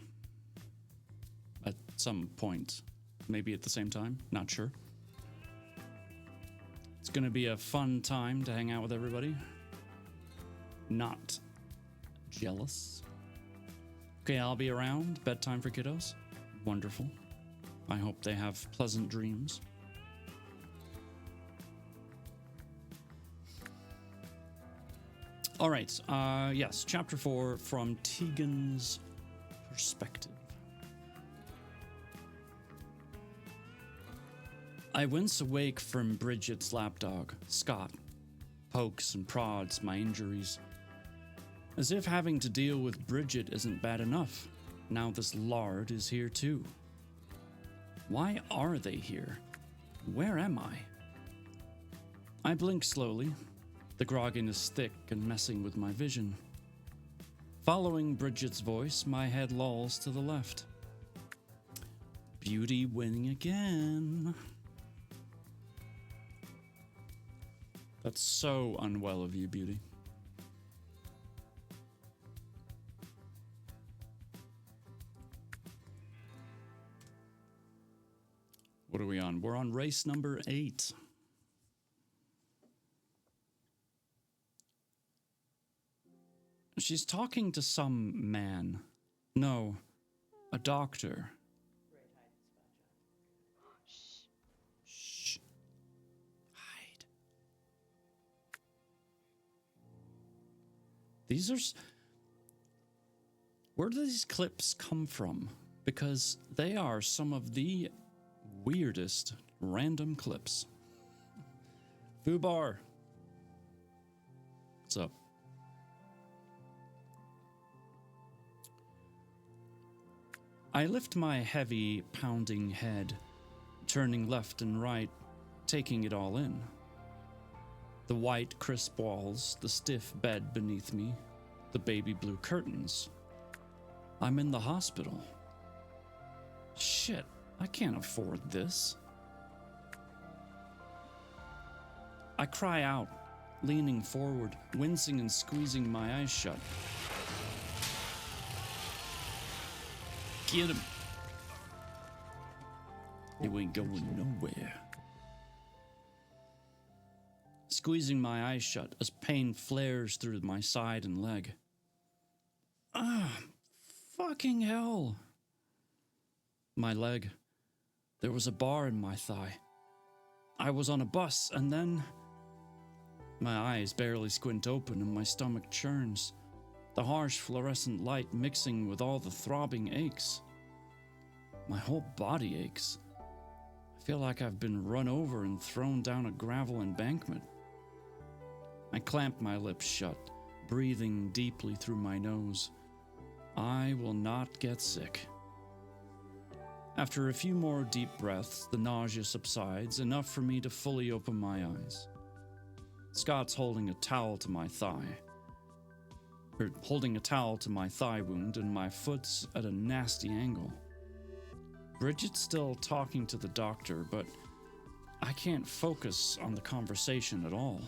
At some point. Maybe at the same time. Not sure. It's going to be a fun time to hang out with everybody. Not jealous. Okay, I'll be around. Bedtime for kiddos. Wonderful. I hope they have pleasant dreams. All right. Yes, chapter 4 from Tegan's perspective. I wince awake from Bridget's lapdog, Scott, pokes and prods my injuries. As if having to deal with Bridget isn't bad enough, now this lard is here too. Why are they here? Where am I? I blink slowly. The grogginess thick and messing with my vision. Following Bridget's voice, my head lolls to the left. Beauty winning again. That's so unwell of you, Beauty. What are we on? We're on race number 8. She's talking to some man. No, a doctor. Shh. Hide. These are... Where do these clips come from? Because they are some of the weirdest random clips. Fubar. What's up? I lift my heavy, pounding head, turning left and right, taking it all in. The white, crisp walls, the stiff bed beneath me, the baby blue curtains. I'm in the hospital. Shit, I can't afford this. I cry out, leaning forward, wincing and squeezing my eyes shut. Get him. You ain't going nowhere. Squeezing my eyes shut as pain flares through my side and leg. Ah, fucking hell. My leg. There was a bar in my thigh. I was on a bus and then... My eyes barely squint open and my stomach churns. The harsh fluorescent light mixing with all the throbbing aches. My whole body aches. I feel like I've been run over and thrown down a gravel embankment. I clamp my lips shut, breathing deeply through my nose. I will not get sick. After a few more deep breaths, the nausea subsides, enough for me to fully open my eyes. Scott's holding a towel to my thigh. Holding a towel to my thigh wound, and my foot's at a nasty angle. Bridget's still talking to the doctor, but I can't focus on the conversation at all.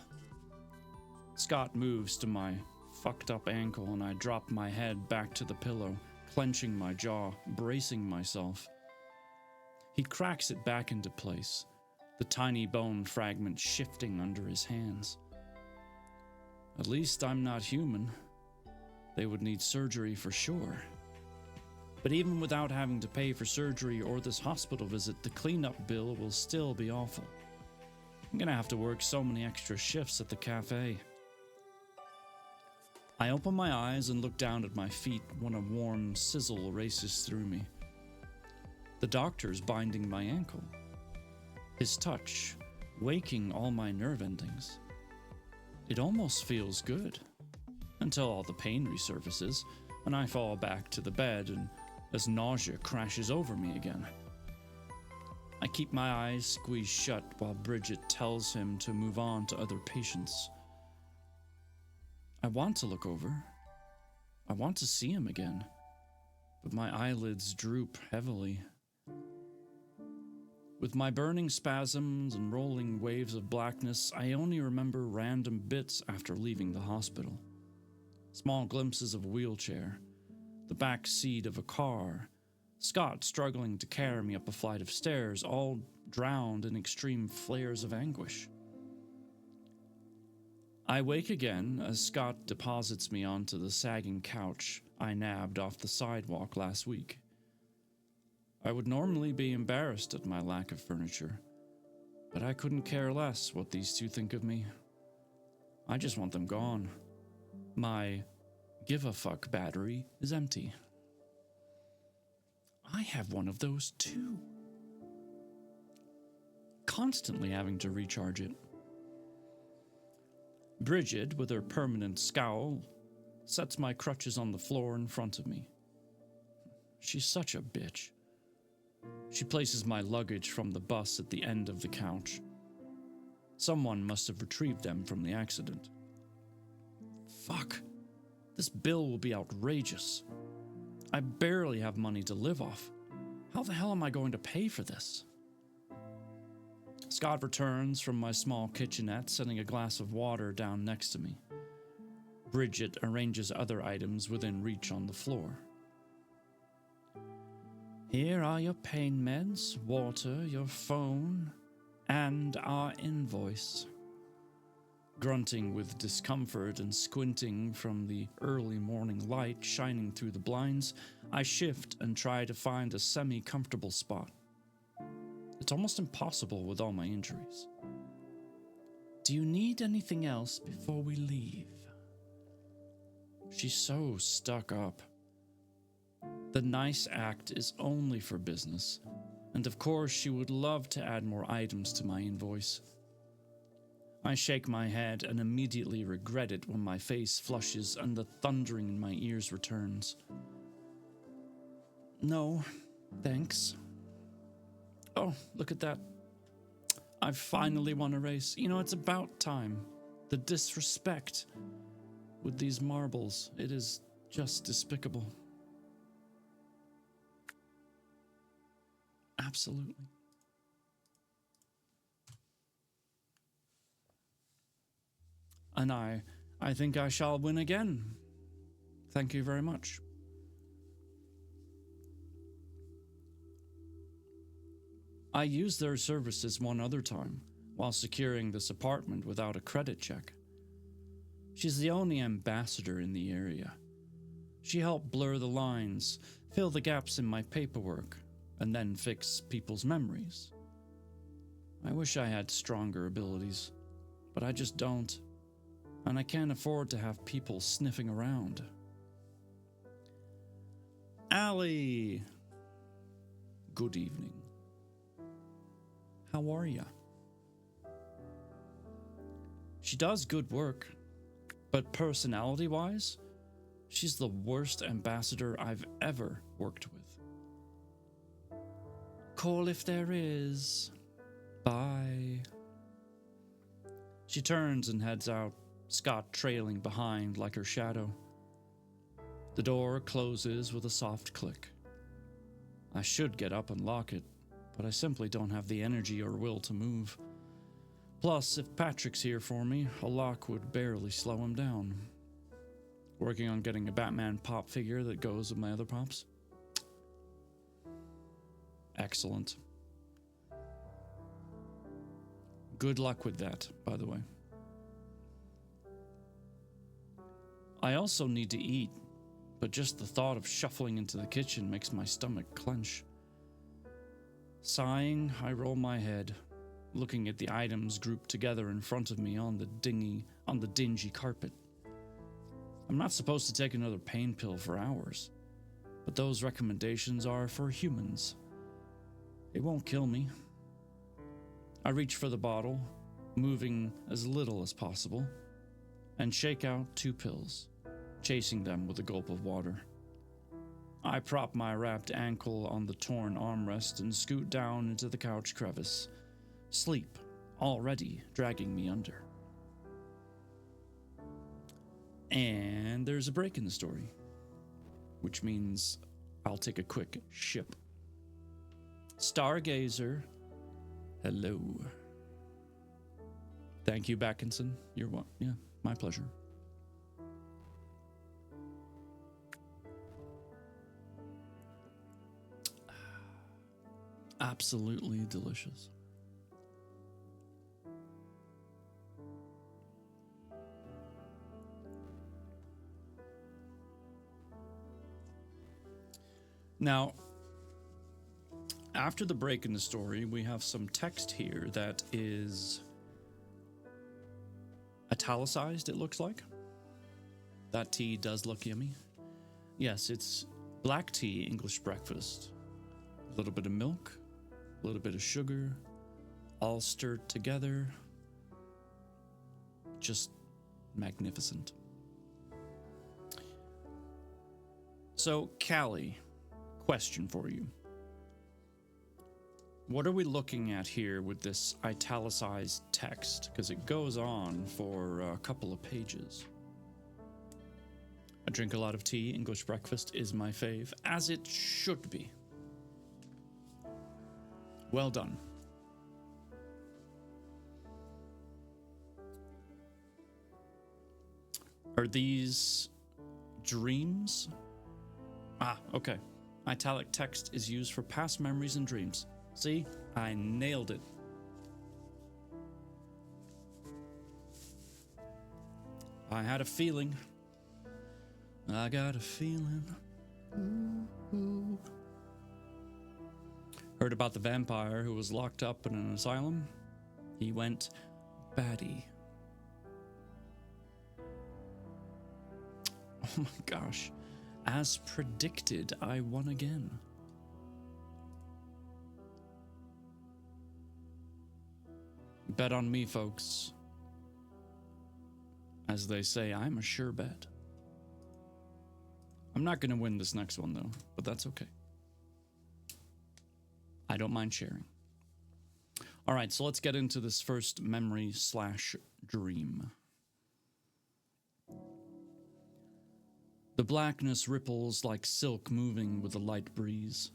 Scott moves to my fucked up ankle, and I drop my head back to the pillow, clenching my jaw, bracing myself. He cracks it back into place, the tiny bone fragment shifting under his hands. At least I'm not human. They would need surgery for sure. But even without having to pay for surgery or this hospital visit, the cleanup bill will still be awful. I'm gonna have to work so many extra shifts at the cafe. I open my eyes and look down at my feet when a warm sizzle races through me. The doctor's binding my ankle. His touch, waking all my nerve endings. It almost feels good. Until all the pain resurfaces, and I fall back to the bed and as nausea crashes over me again. I keep my eyes squeezed shut while Bridget tells him to move on to other patients. I want to look over. I want to see him again, but my eyelids droop heavily. With my burning spasms and rolling waves of blackness, I only remember random bits after leaving the hospital. Small glimpses of a wheelchair, the back seat of a car, Scott struggling to carry me up a flight of stairs, all drowned in extreme flares of anguish. I wake again as Scott deposits me onto the sagging couch I nabbed off the sidewalk last week. I would normally be embarrassed at my lack of furniture, but I couldn't care less what these two think of me. I just want them gone. My give-a-fuck battery is empty. I have one of those too. Constantly having to recharge it. Bridget, with her permanent scowl, sets my crutches on the floor in front of me. She's such a bitch. She places my luggage from the bus at the end of the couch. Someone must have retrieved them from the accident. Fuck. This bill will be outrageous. I barely have money to live off. How the hell am I going to pay for this? Scott returns from my small kitchenette, setting a glass of water down next to me. Bridget arranges other items within reach on the floor. Here are your pain meds, water, your phone, and our invoice. Grunting with discomfort and squinting from the early morning light shining through the blinds, I shift and try to find a semi-comfortable spot. It's almost impossible with all my injuries. Do you need anything else before we leave? She's so stuck up. The nice act is only for business, and of course she would love to add more items to my invoice. I shake my head and immediately regret it when my face flushes and the thundering in my ears returns. No, thanks. Oh, look at that. I finally won a race. You know, it's about time. The disrespect with these marbles, it is just despicable. Absolutely. And I think I shall win again. Thank you very much. I used their services one other time while securing this apartment without a credit check. She's the only ambassador in the area. She helped blur the lines, fill the gaps in my paperwork, and then fix people's memories. I wish I had stronger abilities, but I just don't, and I can't afford to have people sniffing around. Allie! Good evening. How are ya? She does good work, but personality-wise, she's the worst ambassador I've ever worked with. Call if there is. Bye. She turns and heads out, Scott trailing behind like her shadow. The door closes with a soft click. I should get up and lock it, but I simply don't have the energy or will to move. Plus, if Patrick's here for me, a lock would barely slow him down. Working on getting a Batman pop figure that goes with my other pops. Excellent. Good luck with that, by the way. I also need to eat, but just the thought of shuffling into the kitchen makes my stomach clench. Sighing, I roll my head, looking at the items grouped together in front of me on the dingy carpet. I'm not supposed to take another pain pill for hours, but those recommendations are for humans. It won't kill me. I reach for the bottle, moving as little as possible, and shake out 2 pills, chasing them with a gulp of water. I prop my wrapped ankle on the torn armrest and scoot down into the couch crevice, sleep already dragging me under. And there's a break in the story, which means I'll take a quick ship. Stargazer, hello. Thank you, Backinson. You're what? Yeah, my pleasure. Absolutely delicious. Now, after the break in the story, we have some text here that is italicized, it looks like. That tea does look yummy. Yes, it's black tea, English breakfast. A little bit of milk, a little bit of sugar, all stirred together. Just magnificent. So, Callie, question for you. What are we looking at here with this italicized text? Because it goes on for a couple of pages. I drink a lot of tea. English breakfast is my fave, as it should be. Well done. Are these dreams? Ah, okay. Italic text is used for past memories and dreams. See? I nailed it. I had a feeling. I got a feeling. Ooh. Heard about the vampire who was locked up in an asylum? He went batty. Oh my gosh. As predicted, I won again. Bet on me, folks. As they say, I'm a sure bet. I'm not going to win this next one, though, but that's okay. I don't mind sharing. All right, so let's get into this first memory / dream. The blackness ripples like silk moving with a light breeze.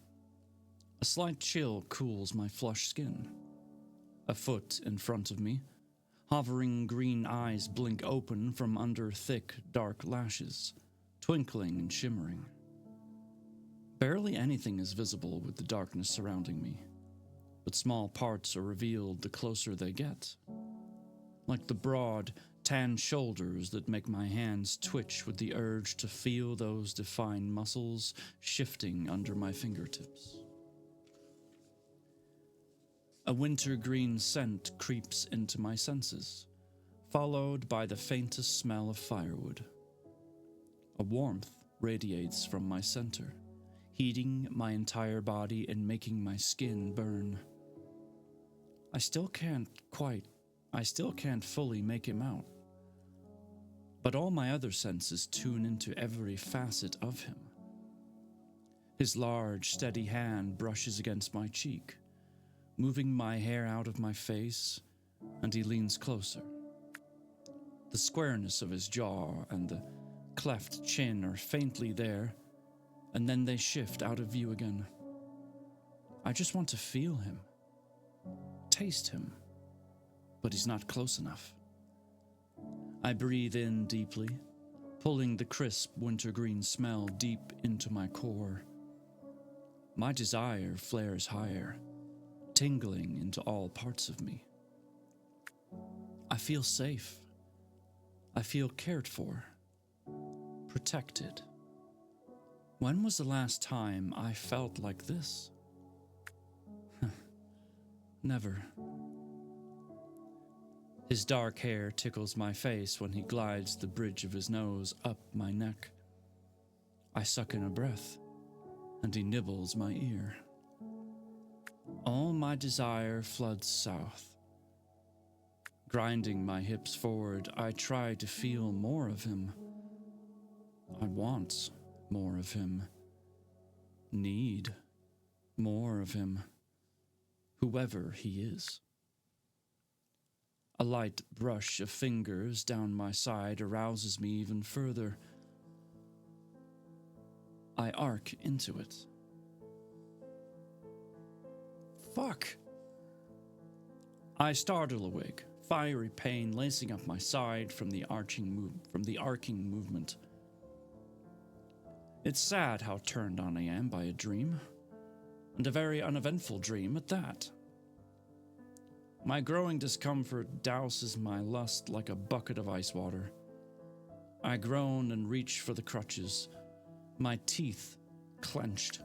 A slight chill cools my flushed skin. A foot in front of me, hovering green eyes blink open from under thick, dark lashes, twinkling and shimmering. Barely anything is visible with the darkness surrounding me, but small parts are revealed the closer they get, like the broad, tan shoulders that make my hands twitch with the urge to feel those defined muscles shifting under my fingertips. A wintergreen scent creeps into my senses, followed by the faintest smell of firewood. A warmth radiates from my center, heating my entire body and making my skin burn. I still can't fully make him out, but all my other senses tune into every facet of him. His large, steady hand brushes against my cheek, moving my hair out of my face, and he leans closer. The squareness of his jaw and the cleft chin are faintly there, and then they shift out of view again. I just want to feel him, taste him, but he's not close enough. I breathe in deeply, pulling the crisp wintergreen smell deep into my core. My desire flares higher, tingling into all parts of me. I feel safe. I feel cared for, protected. When was the last time I felt like this? Never. His dark hair tickles my face when he glides the bridge of his nose up my neck. I suck in a breath, and he nibbles my ear. All my desire floods south. Grinding my hips forward, I try to feel more of him. I want more of him. Need more of him. Whoever he is. A light brush of fingers down my side arouses me even further. I arc into it. Fuck! I startle awake, fiery pain lacing up my side from the arcing movement. It's sad how turned on I am by a dream, and a very uneventful dream at that. My growing discomfort douses my lust like a bucket of ice water. I groan and reach for the crutches, my teeth clenched.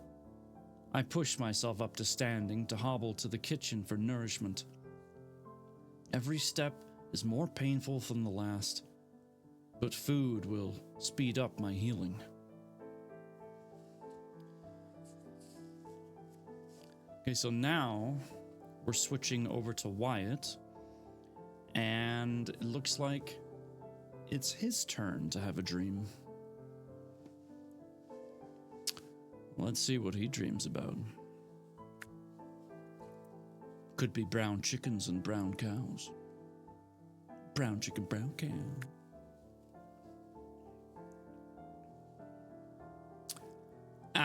I push myself up to standing to hobble to the kitchen for nourishment. Every step is more painful than the last, but food will speed up my healing. Okay, so now we're switching over to Wyatt, and it looks like it's his turn to have a dream. Let's see what he dreams about. Could be brown chickens and brown cows. Brown chicken, brown cow.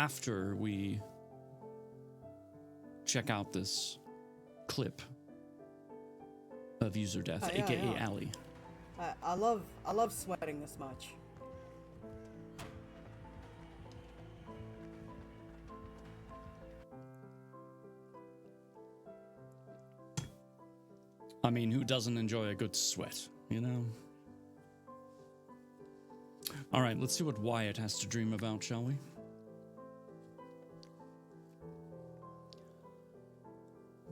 after we check out this clip of user death, Yeah, aka yeah. Allie. I love sweating this much. I mean, who doesn't enjoy a good sweat, you know? All right, let's see what Wyatt has to dream about, shall we?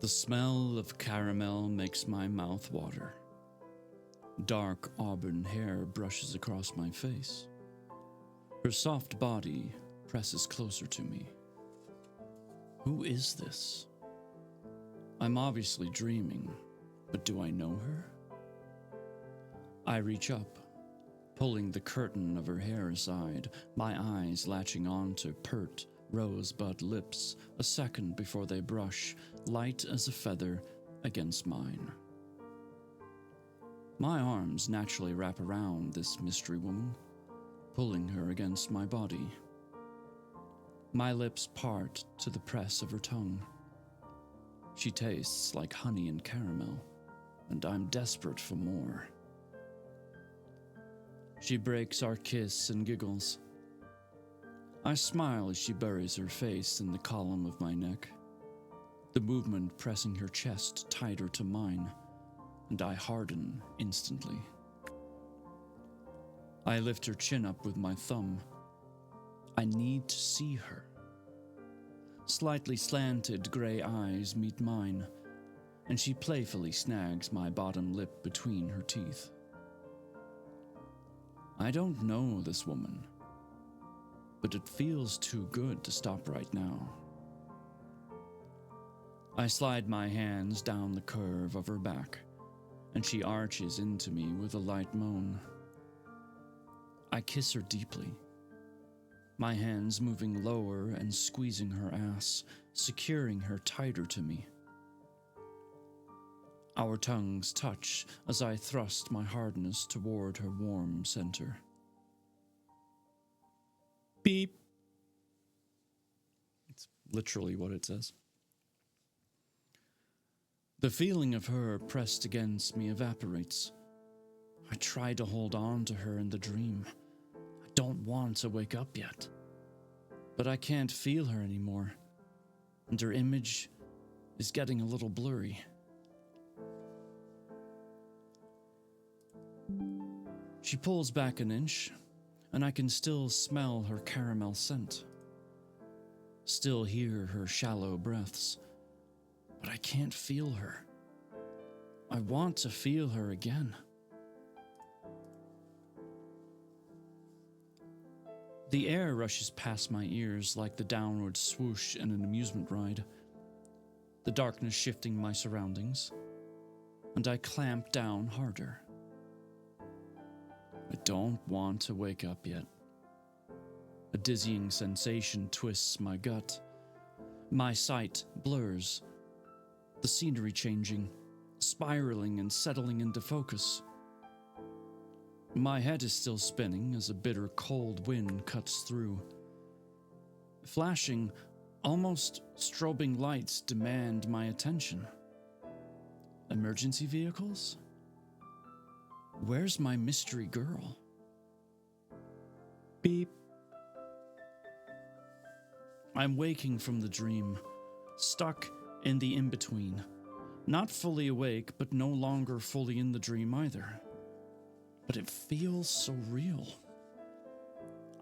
The smell of caramel makes my mouth water. Dark auburn hair brushes across my face. Her soft body presses closer to me. Who is this? I'm obviously dreaming, but do I know her? I reach up, pulling the curtain of her hair aside, my eyes latching onto pert, rosebud lips a second before they brush, light as a feather, against mine. My arms naturally wrap around this mystery woman, pulling her against my body. My lips part to the press of her tongue. She tastes like honey and caramel, and I'm desperate for more. She breaks our kiss and giggles. I smile as she buries her face in the column of my neck, the movement pressing her chest tighter to mine, and I harden instantly. I lift her chin up with my thumb. I need to see her. Slightly slanted gray eyes meet mine, and she playfully snags my bottom lip between her teeth. I don't know this woman, but it feels too good to stop right now. I slide my hands down the curve of her back, and she arches into me with a light moan. I kiss her deeply, my hands moving lower and squeezing her ass, securing her tighter to me. Our tongues touch as I thrust my hardness toward her warm center. Beep. It's literally what it says. The feeling of her pressed against me evaporates. I try to hold on to her in the dream. I don't want to wake up yet. But I can't feel her anymore, and her image is getting a little blurry. She pulls back an inch, and I can still smell her caramel scent. Still hear her shallow breaths, but I can't feel her. I want to feel her again. The air rushes past my ears like the downward swoosh in an amusement ride, the darkness shifting my surroundings, and I clamp down harder. I don't want to wake up yet. A dizzying sensation twists my gut. My sight blurs, the scenery changing, spiraling and settling into focus. My head is still spinning as a bitter cold wind cuts through. Flashing, almost strobing lights demand my attention. Emergency vehicles? Where's my mystery girl? Beep. I'm waking from the dream, stuck in the in-between. Not fully awake, but no longer fully in the dream either. But it feels so real.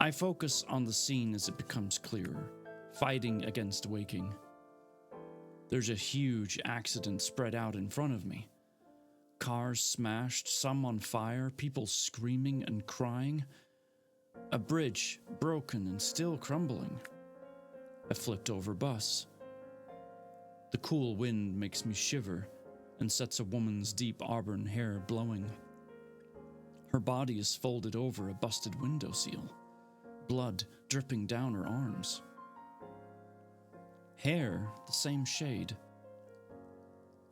I focus on the scene as it becomes clearer, fighting against waking. There's a huge accident spread out in front of me. Cars smashed, some on fire, people screaming and crying. A bridge broken and still crumbling. A flipped-over bus. The cool wind makes me shiver and sets a woman's deep auburn hair blowing. Her body is folded over a busted windowsill, blood dripping down her arms. Hair the same shade.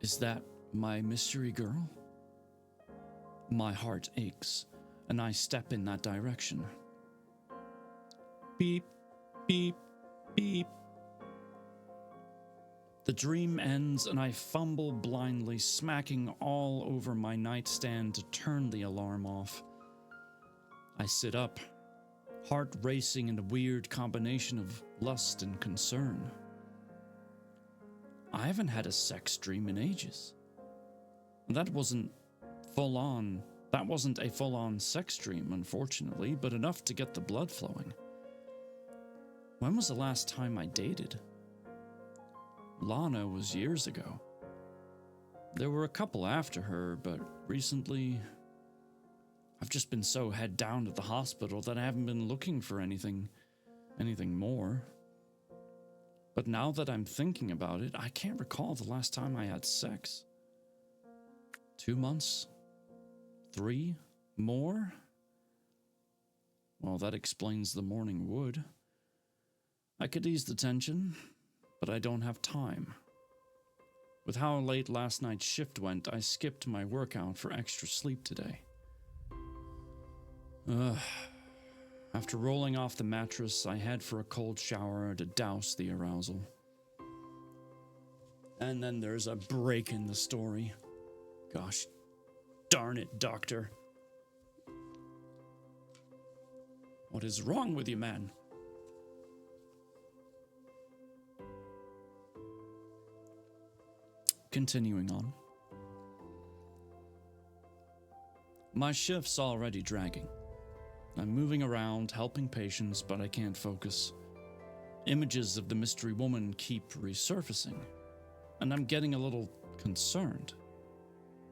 Is that my mystery girl? My heart aches, and I step in that direction. Beep, beep, Beep. The dream ends and I fumble blindly, smacking all over my nightstand to turn the alarm off. I sit up, heart racing in a weird combination of lust and concern. I haven't had a sex dream in ages. That wasn't a full-on sex dream, unfortunately, but enough to get the blood flowing. When was the last time I dated? Lana was years ago. There were a couple after her, but recently, I've just been so head down at the hospital that I haven't been looking for anything more. But now that I'm thinking about it, I can't recall the last time I had sex. 2 months? 3 more? Well, that explains the morning wood. I could ease the tension, but I don't have time. With how late last night's shift went, I skipped my workout for extra sleep today. After rolling off the mattress, I head for a cold shower to douse the arousal. And then there's a break in the story. Gosh darn it, Doctor. What is wrong with you, man? Continuing on. My shift's already dragging. I'm moving around, helping patients, but I can't focus. Images of the mystery woman keep resurfacing, and I'm getting a little concerned.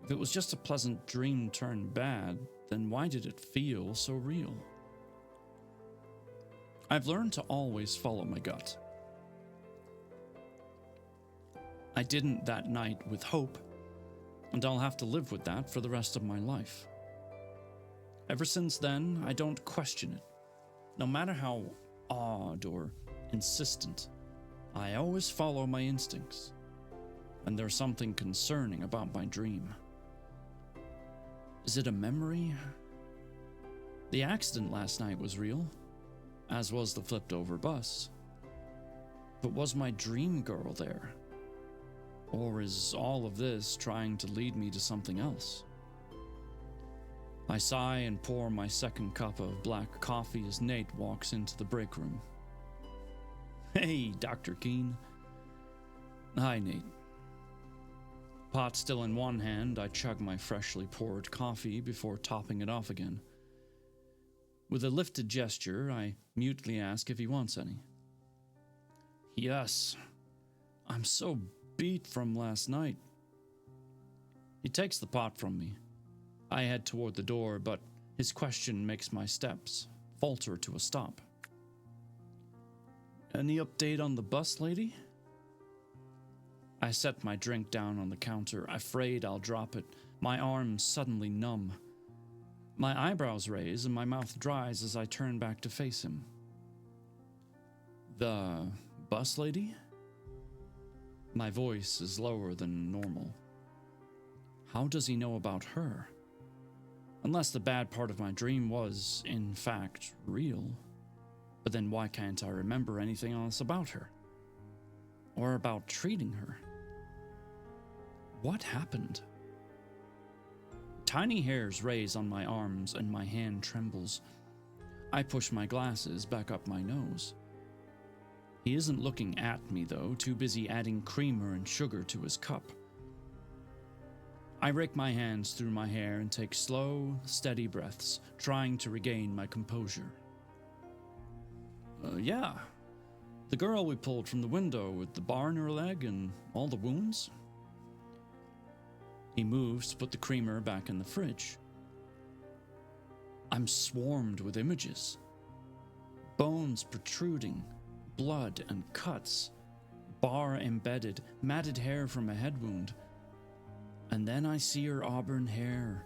If it was just a pleasant dream turned bad, then why did it feel so real? I've learned to always follow my gut. I didn't that night with hope, and I'll have to live with that for the rest of my life. Ever since then, I don't question it. No matter how odd or insistent, I always follow my instincts. And there's something concerning about my dream. Is it a memory? The accident last night was real, as was the flipped over bus. But was my dream girl there? Or is all of this trying to lead me to something else? I sigh and pour my second cup of black coffee as Nate walks into the break room. Hey, Dr. Keene. Hi, Nate. Pot still in one hand, I chug my freshly poured coffee before topping it off again. With a lifted gesture, I mutely ask if he wants any. Yes. I'm so beat from last night. He takes the pot from me. I head toward the door, but his question makes my steps falter to a stop. Any update on the bus lady? I set my drink down on the counter, afraid I'll drop it, my arms suddenly numb. My eyebrows raise and my mouth dries as I turn back to face him. The bus lady? My voice is lower than normal. How does he know about her? Unless the bad part of my dream was, in fact, real. But then why can't I remember anything else about her? Or about treating her? What happened? Tiny hairs raise on my arms and my hand trembles. I push my glasses back up my nose. He isn't looking at me though, too busy adding creamer and sugar to his cup. I rake my hands through my hair and take slow, steady breaths, trying to regain my composure. Yeah. The girl we pulled from the window with the bar in her leg and all the wounds. He moves to put the creamer back in the fridge. I'm swarmed with images. Bones protruding, blood and cuts, bar embedded, matted hair from a head wound. And then I see her auburn hair,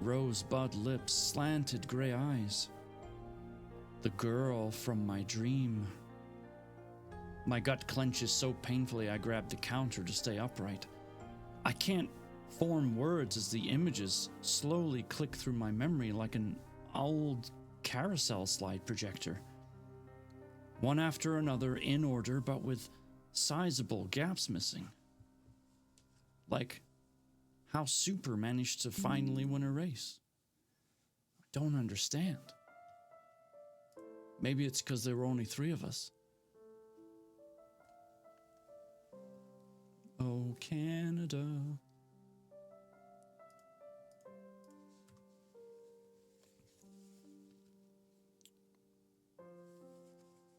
rosebud lips, slanted gray eyes. The girl from my dream. My gut clenches so painfully I grab the counter to stay upright. I can't form words as the images slowly click through my memory like an old carousel slide projector. one after another in order, but with sizable gaps missing. Like how Super managed to finally win a race. I don't understand. Maybe it's because there were only 3 of us. Oh, Canada.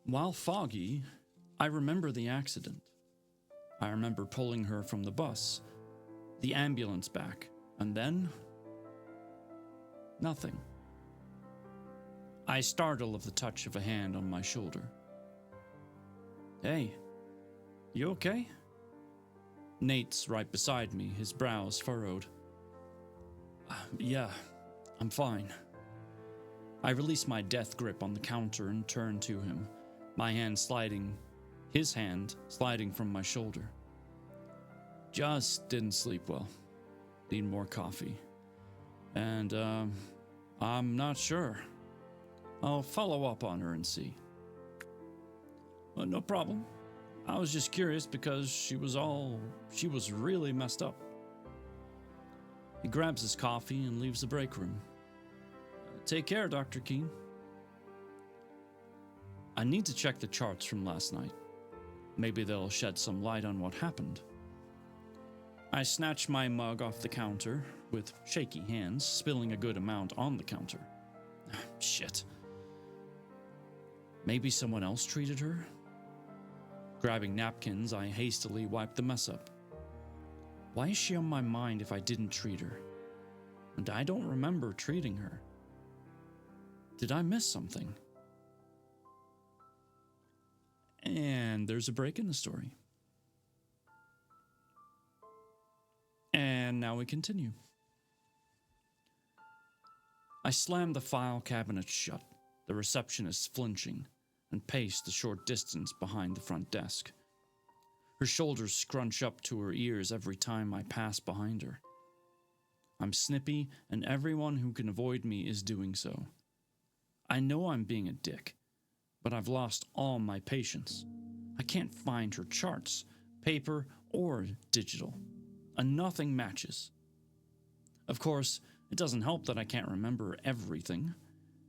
While foggy, I remember the accident. I remember pulling her from the bus, the ambulance back, and then nothing. I startle of the touch of a hand on my shoulder. Hey, you okay? Nate's right beside me, his brows furrowed. Yeah, I'm fine. I release my death grip on the counter and turn to him, his hand sliding from my shoulder. Just didn't sleep well. Need more coffee. And, I'm not sure. I'll follow up on her and see. No problem. I was just curious because she was really messed up. He grabs his coffee and leaves the break room. Take care, Dr. Keene. I need to check the charts from last night. Maybe they'll shed some light on what happened. I snatch my mug off the counter with shaky hands, spilling a good amount on the counter. Shit. Maybe someone else treated her? Grabbing napkins, I hastily wipe the mess up. Why is she on my mind if I didn't treat her? And I don't remember treating her. Did I miss something? And there's a break in the story. And now we continue. I slam the file cabinet shut, the receptionist flinching, and pace the short distance behind the front desk. Her shoulders scrunch up to her ears every time I pass behind her. I'm snippy, and everyone who can avoid me is doing so. I know I'm being a dick, but I've lost all my patience. I can't find her charts, paper or digital, and nothing matches. Of course, it doesn't help that I can't remember everything.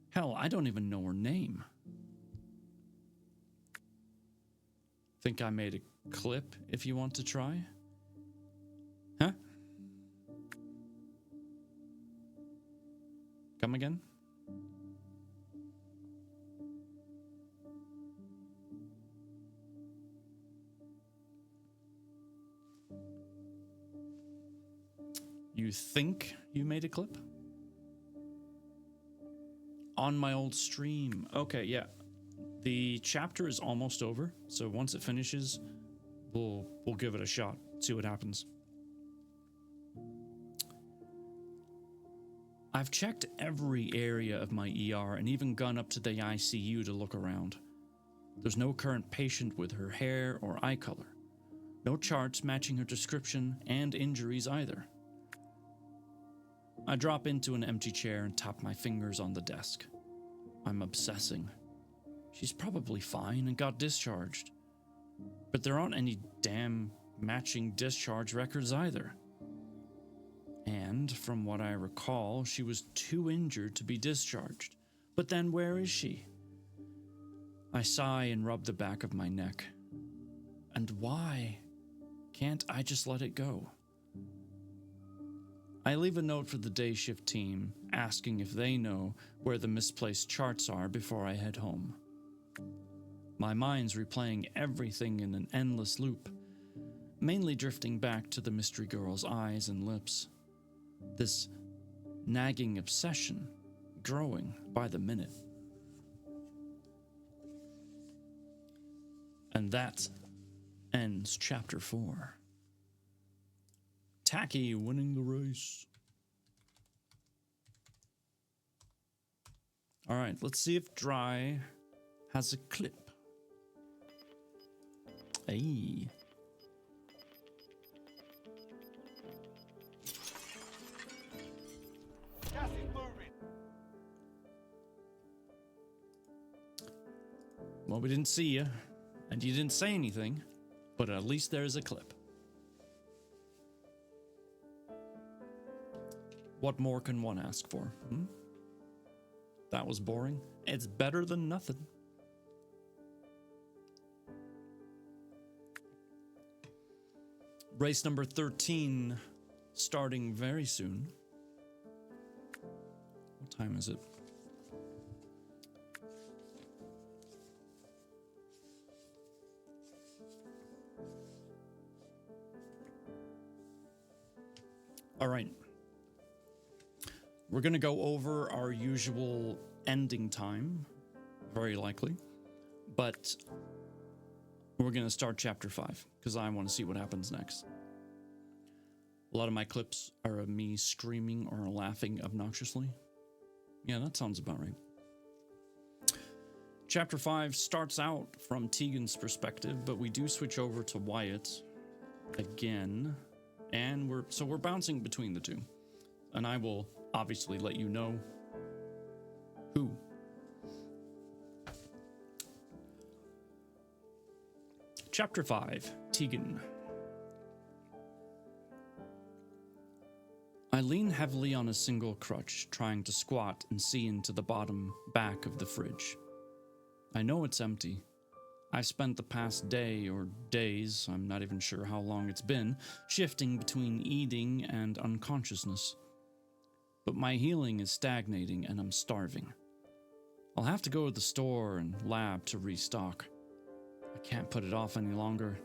Hell, I don't even know her name. Think I made a clip if you want to try? Huh? Come again? You think you made a clip? On my old stream. Okay, yeah. The chapter is almost over, so once it finishes, we'll give it a shot, see what happens. I've checked every area of my ER and even gone up to the ICU to look around. There's no current patient with her hair or eye color. No charts matching her description and injuries either. I drop into an empty chair and tap my fingers on the desk. I'm obsessing. She's probably fine and got discharged. But there aren't any damn matching discharge records either. And from what I recall, she was too injured to be discharged. But then where is she? I sigh and rub the back of my neck. And why can't I just let it go? I leave a note for the day shift team, asking if they know where the misplaced charts are before I head home. My mind's replaying everything in an endless loop, mainly drifting back to the mystery girl's eyes and lips. This nagging obsession growing by the minute. And that ends chapter 4. Tacky winning the race. All right, let's see if Dry has a clip. Hey. Well, we didn't see you, and you didn't say anything, but at least there's a clip. What more can one ask for? Hmm? That was boring. It's better than nothing. Race number 13 starting very soon. What time is it? All right. We're going to go over our usual ending time, very likely, but we're going to start chapter 5 because I want to see what happens next. A lot of my clips are of me screaming or laughing obnoxiously. Yeah, that sounds about right. Chapter 5 starts out from Tegan's perspective, but we do switch over to Wyatt again, and we're bouncing between the two. And I will obviously let you know who. Chapter 5, Tegan. I lean heavily on a single crutch, trying to squat and see into the bottom back of the fridge. I know it's empty. I've spent the past day or days, I'm not even sure how long it's been, shifting between eating and unconsciousness. But my healing is stagnating and I'm starving. I'll have to go to the store and lab to restock. I can't put it off any longer,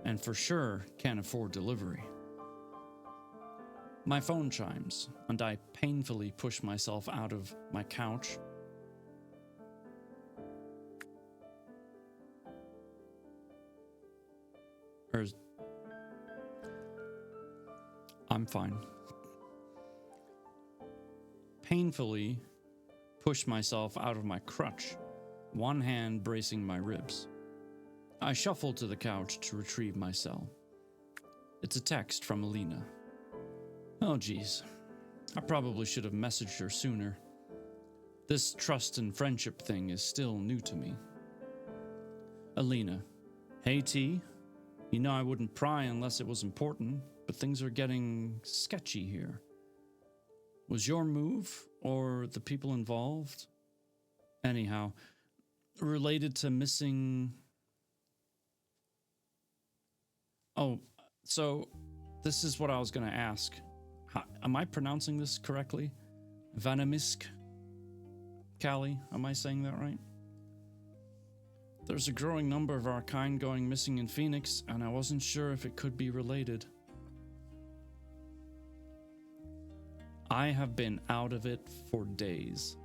and for sure can't afford delivery. My phone chimes, and I painfully push myself out of my couch. I'm fine. Painfully push myself out of my crutch, one hand bracing my ribs. I shuffle to the couch to retrieve my cell. It's a text from Alina. Oh geez, I probably should have messaged her sooner. This trust and friendship thing is still new to me. Alina, hey T, you know I wouldn't pry unless it was important, but things are getting sketchy here. Was your move, or the people involved, anyhow, related to missing... Oh, so this is what I was going to ask. Am I pronouncing this correctly? Vanamisk? Callie, am I saying that right? There's a growing number of our kind going missing in Phoenix, and I wasn't sure if it could be related. I have been out of it for days,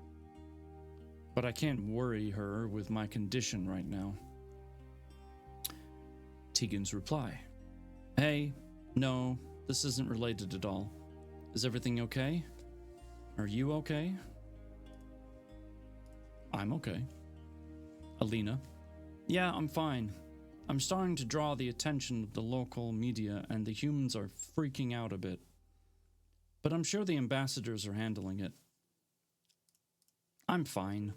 but I can't worry her with my condition right now. Tegan's reply. Hey, no, this isn't related at all. Is everything okay? Are you okay? I'm okay. Alina. Yeah, I'm fine. I'm starting to draw the attention of the local media, and the humans are freaking out a bit. But I'm sure the ambassadors are handling it. I'm fine.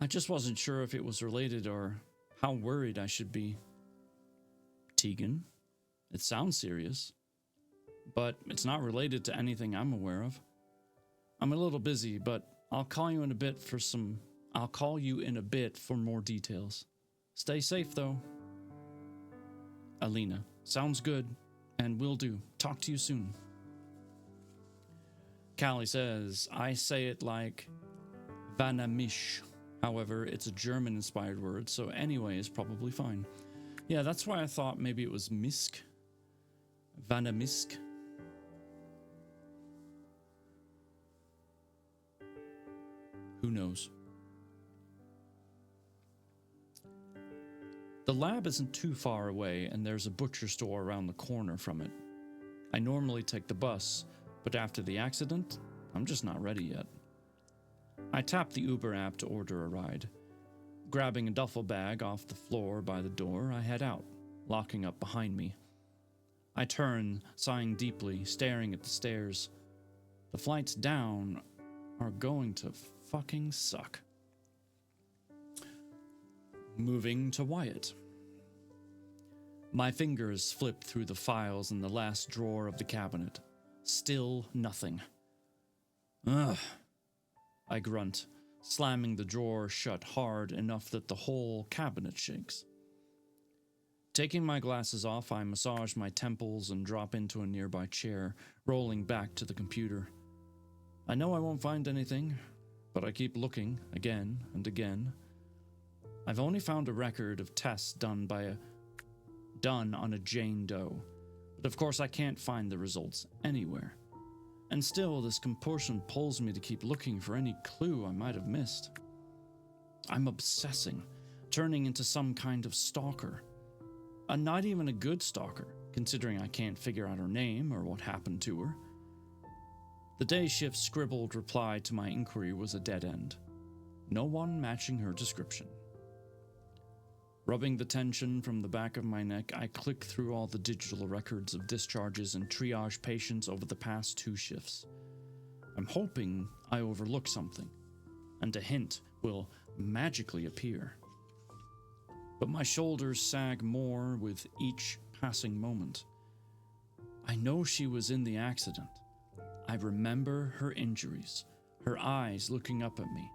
I just wasn't sure if it was related or how worried I should be. Tegan, it sounds serious, but it's not related to anything I'm aware of. I'm a little busy, but I'll call you in a bit for more details. Stay safe though. Alina, sounds good, and will do. Talk to you soon. Callie says, I say it like Vanamish. However, it's a German-inspired word, so anyway is probably fine. Yeah, that's why I thought maybe it was Misk. Vanamisk. Who knows? The lab isn't too far away, and there's a butcher store around the corner from it. I normally take the bus, but after the accident, I'm just not ready yet. I tap the Uber app to order a ride. Grabbing a duffel bag off the floor by the door, I head out, locking up behind me. I turn, sighing deeply, staring at the stairs. The flights down are going to fucking suck. moving to Wyatt. My fingers flip through the files in the last drawer of the cabinet. Still nothing. Ugh. I grunt, slamming the drawer shut hard enough that the whole cabinet shakes. Taking my glasses off, I massage my temples and drop into a nearby chair, rolling back to the computer. I know I won't find anything, but I keep looking again and again. I've only found a record of tests done on a Jane Doe, but of course I can't find the results anywhere. And still, this compulsion pulls me to keep looking for any clue I might have missed. I'm obsessing, turning into some kind of stalker. Not even a good stalker, considering I can't figure out her name or what happened to her. The day shift's scribbled reply to my inquiry was a dead end. No one matching her description. Rubbing the tension from the back of my neck, I click through all the digital records of discharges and triage patients over the past 2 shifts. I'm hoping I overlook something, and a hint will magically appear. But my shoulders sag more with each passing moment. I know she was in the accident. I remember her injuries, her eyes looking up at me.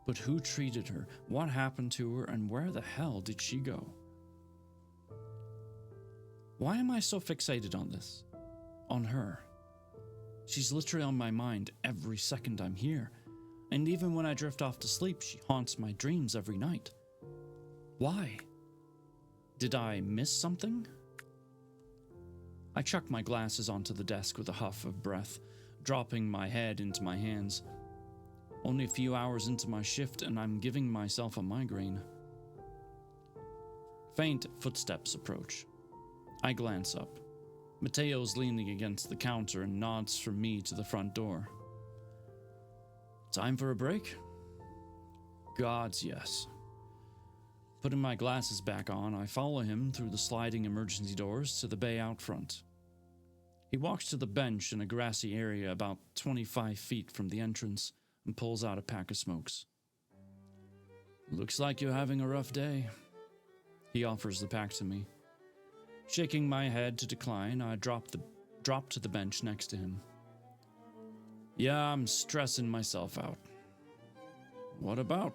But who treated her? What happened to her? And where the hell did she go? Why am I so fixated on this? On her? She's literally on my mind every second I'm here. And even when I drift off to sleep, she haunts my dreams every night. Why? Did I miss something? I chuck my glasses onto the desk with a huff of breath, dropping my head into my hands. Only a few hours into my shift and I'm giving myself a migraine. Faint footsteps approach. I glance up. Mateo's leaning against the counter and nods for me to the front door. Time for a break? Gods, yes. Putting my glasses back on, I follow him through the sliding emergency doors to the bay out front. He walks to the bench in a grassy area about 25 feet from the entrance and pulls out a pack of smokes. Looks like you're having a rough day. He offers the pack to me. Shaking my head to decline, I drop to the bench next to him. Yeah, I'm stressing myself out. What about?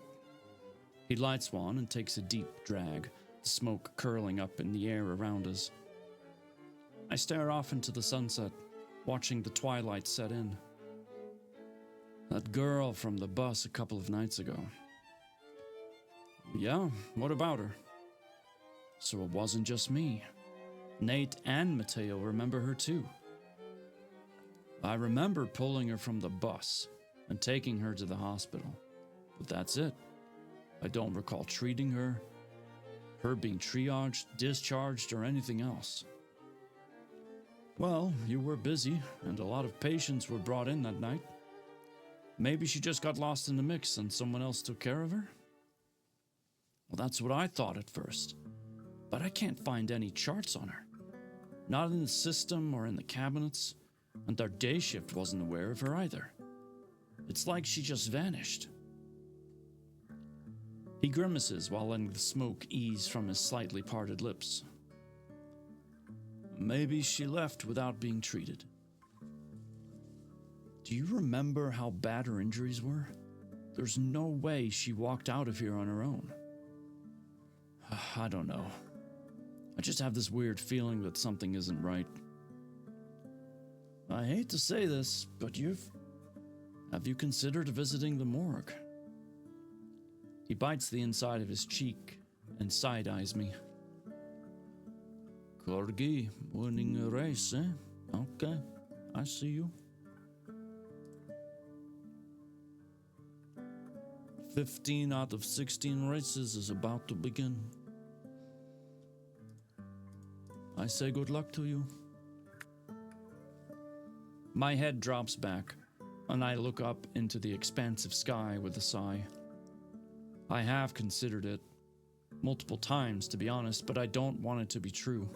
He lights one and takes a deep drag, the smoke curling up in the air around us. I stare off into the sunset, watching the twilight set in. That girl from the bus a couple of nights ago. Yeah, what about her? So it wasn't just me. Nate and Mateo remember her too. I remember pulling her from the bus and taking her to the hospital, but that's it. I don't recall treating her being triaged, discharged, or anything else. Well, you were busy, and a lot of patients were brought in that night. Maybe she just got lost in the mix and someone else took care of her? Well, that's what I thought at first, but I can't find any charts on her. Not in the system or in the cabinets, and our day shift wasn't aware of her either. It's like she just vanished. He grimaces while letting the smoke ease from his slightly parted lips. Maybe she left without being treated. Do you remember how bad her injuries were? There's no way she walked out of here on her own. I don't know. I just have this weird feeling that something isn't right. I hate to say this, but have you considered visiting the morgue? He bites the inside of his cheek and side-eyes me. Corgi, winning a race, eh? Okay, I see you. 15 out of 16 races is about to begin. I say good luck to you. My head drops back, and I look up into the expansive sky with a sigh. I have considered it, multiple times to be honest, but I don't want it to be true.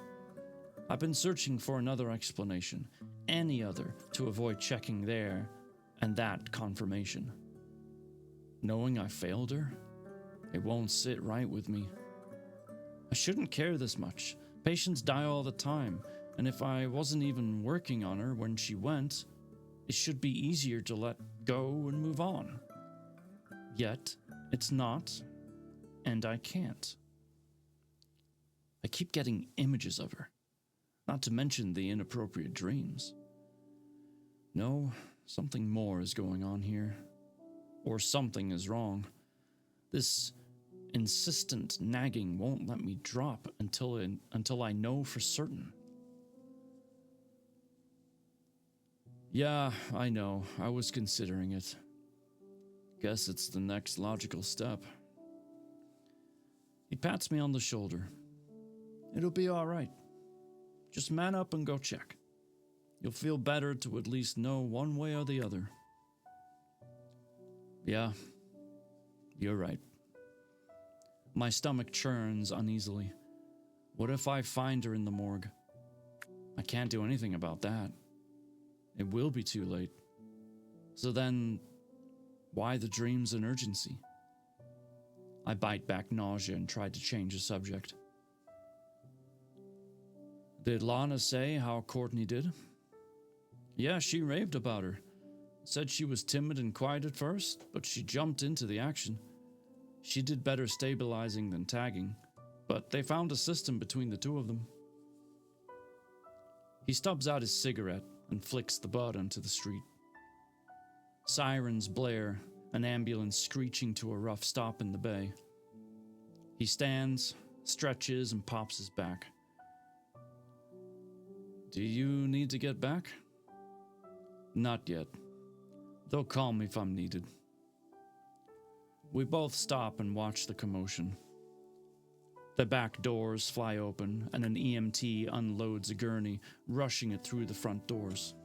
I've been searching for another explanation, any other, to avoid checking there and that confirmation. Knowing I failed her, It won't sit right with me. I shouldn't care this much. Patients die all the time, and if I wasn't even working on her when she went, it should be easier to let go and move on. Yet, it's not, and I can't. I keep getting images of her, not to mention the inappropriate dreams. No, something more is going on here. Or something is wrong. This insistent nagging won't let me drop until I know for certain. Yeah, I know. I was considering it. Guess it's the next logical step. He pats me on the shoulder. It'll be all right. Just man up and go check. You'll feel better to at least know one way or the other. Yeah, you're right. My stomach churns uneasily. What if I find her in the morgue? I can't do anything about that. It will be too late. So then, why the dreams and urgency? I bite back nausea and try to change the subject. Did Lana say how Courtney did? Yeah, she raved about her. Said she was timid and quiet at first, but she jumped into the action. She did better stabilizing than tagging, but they found a system between the two of them. He stubs out his cigarette and flicks the butt onto the street. Sirens blare, an ambulance screeching to a rough stop in the bay. He stands, stretches, and pops his back. Do you need to get back? Not yet. They'll call me if I'm needed. We both stop and watch the commotion. The back doors fly open, and an EMT unloads a gurney, rushing it through the front doors.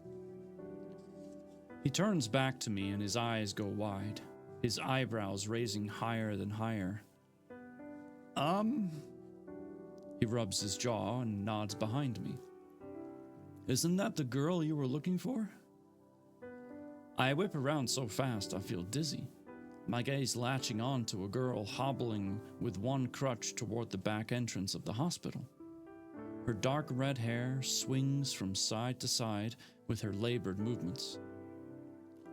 He turns back to me and his eyes go wide, his eyebrows raising higher than higher. He rubs his jaw and nods behind me. Isn't that the girl you were looking for? I whip around so fast I feel dizzy, my gaze latching on to a girl hobbling with one crutch toward the back entrance of the hospital. Her dark red hair swings from side to side with her labored movements.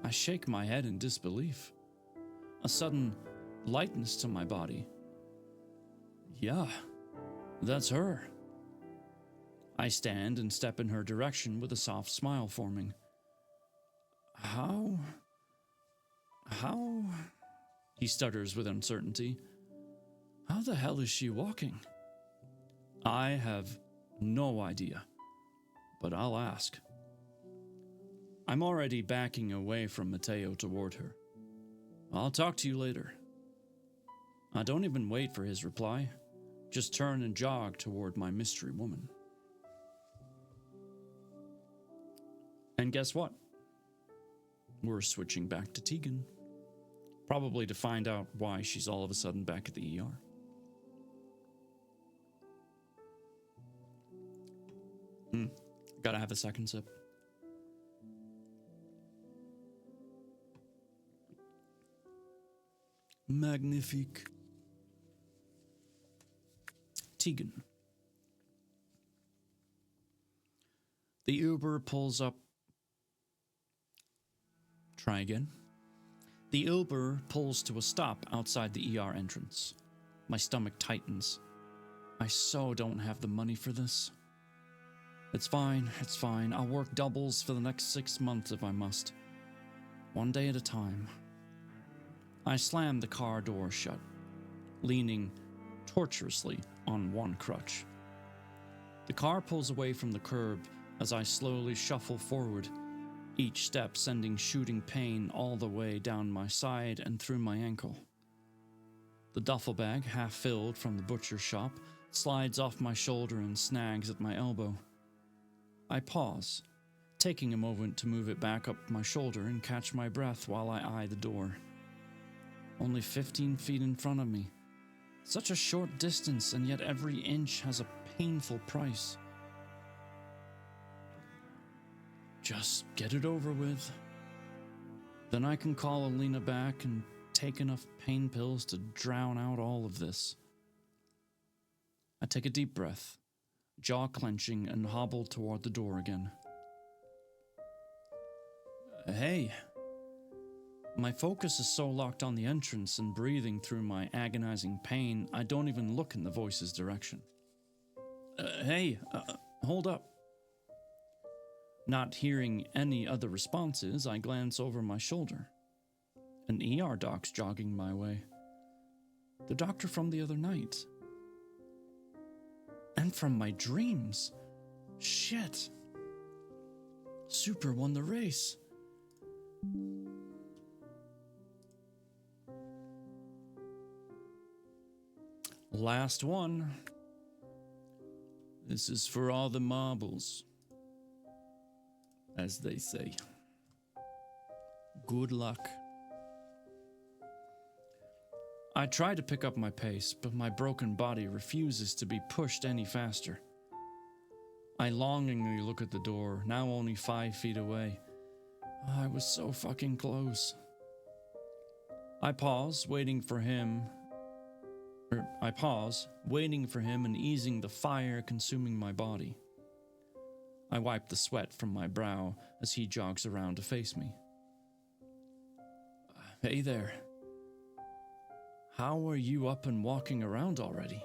I shake my head in disbelief. A sudden lightness to my body. Yeah, that's her. I stand and step in her direction with a soft smile forming. How? He stutters with uncertainty. How the hell is she walking? I have no idea, but I'll ask. I'm already backing away from Mateo toward her. I'll talk to you later. I don't even wait for his reply, just turn and jog toward my mystery woman. And guess what? We're switching back to Tegan. Probably to find out why she's all of a sudden back at the ER. Gotta have a second sip. Magnifique. Tegan. The Uber pulls up. Try again. The Uber pulls to a stop outside the ER entrance. My stomach tightens. I so don't have the money for this. It's fine. I'll work doubles for the next 6 months if I must. One day at a time. I slam the car door shut, leaning tortuously on one crutch. The car pulls away from the curb as I slowly shuffle forward, each step sending shooting pain all the way down my side and through my ankle. The duffel bag, half filled from the butcher shop, slides off my shoulder and snags at my elbow. I pause, taking a moment to move it back up my shoulder and catch my breath while I eye the door. Only 15 feet in front of me. Such a short distance, and yet every inch has a painful price. Just get it over with. Then I can call Alina back and take enough pain pills to drown out all of this. I take a deep breath, jaw clenching, and hobble toward the door again. Hey. My focus is so locked on the entrance and breathing through my agonizing pain, I don't even look in the voice's direction. Hey, hold up. Not hearing any other responses, I glance over my shoulder. An ER doc's jogging my way. The doctor from the other night. And from my dreams. Shit. Super won the race. Last one. This is for all the marbles, as they say. Good luck. I try to pick up my pace, but my broken body refuses to be pushed any faster. I longingly look at the door, now only 5 feet away. I was so fucking close. I pause, waiting for him and easing the fire consuming my body. I wipe the sweat from my brow as he jogs around to face me. Hey there. How are you up and walking around already?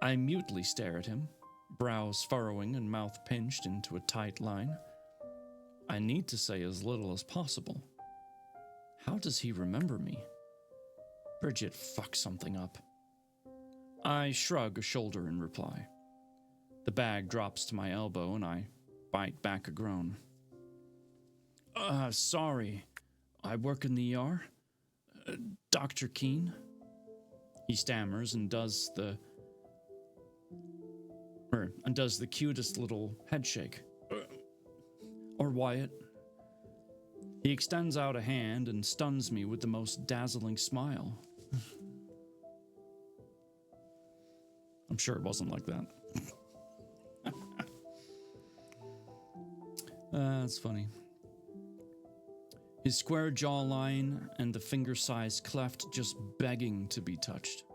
I mutely stare at him, brows furrowing and mouth pinched into a tight line. I need to say as little as possible. How does he remember me? Bridget fucked something up. I shrug a shoulder in reply. The bag drops to my elbow and I bite back a groan. Sorry. I work in the ER? Dr. Keene? He stammers and does the cutest little head shake. Or Wyatt. He extends out a hand and stuns me with the most dazzling smile. I'm sure it wasn't like that. That's funny. His square jawline and the finger-sized cleft just begging to be touched.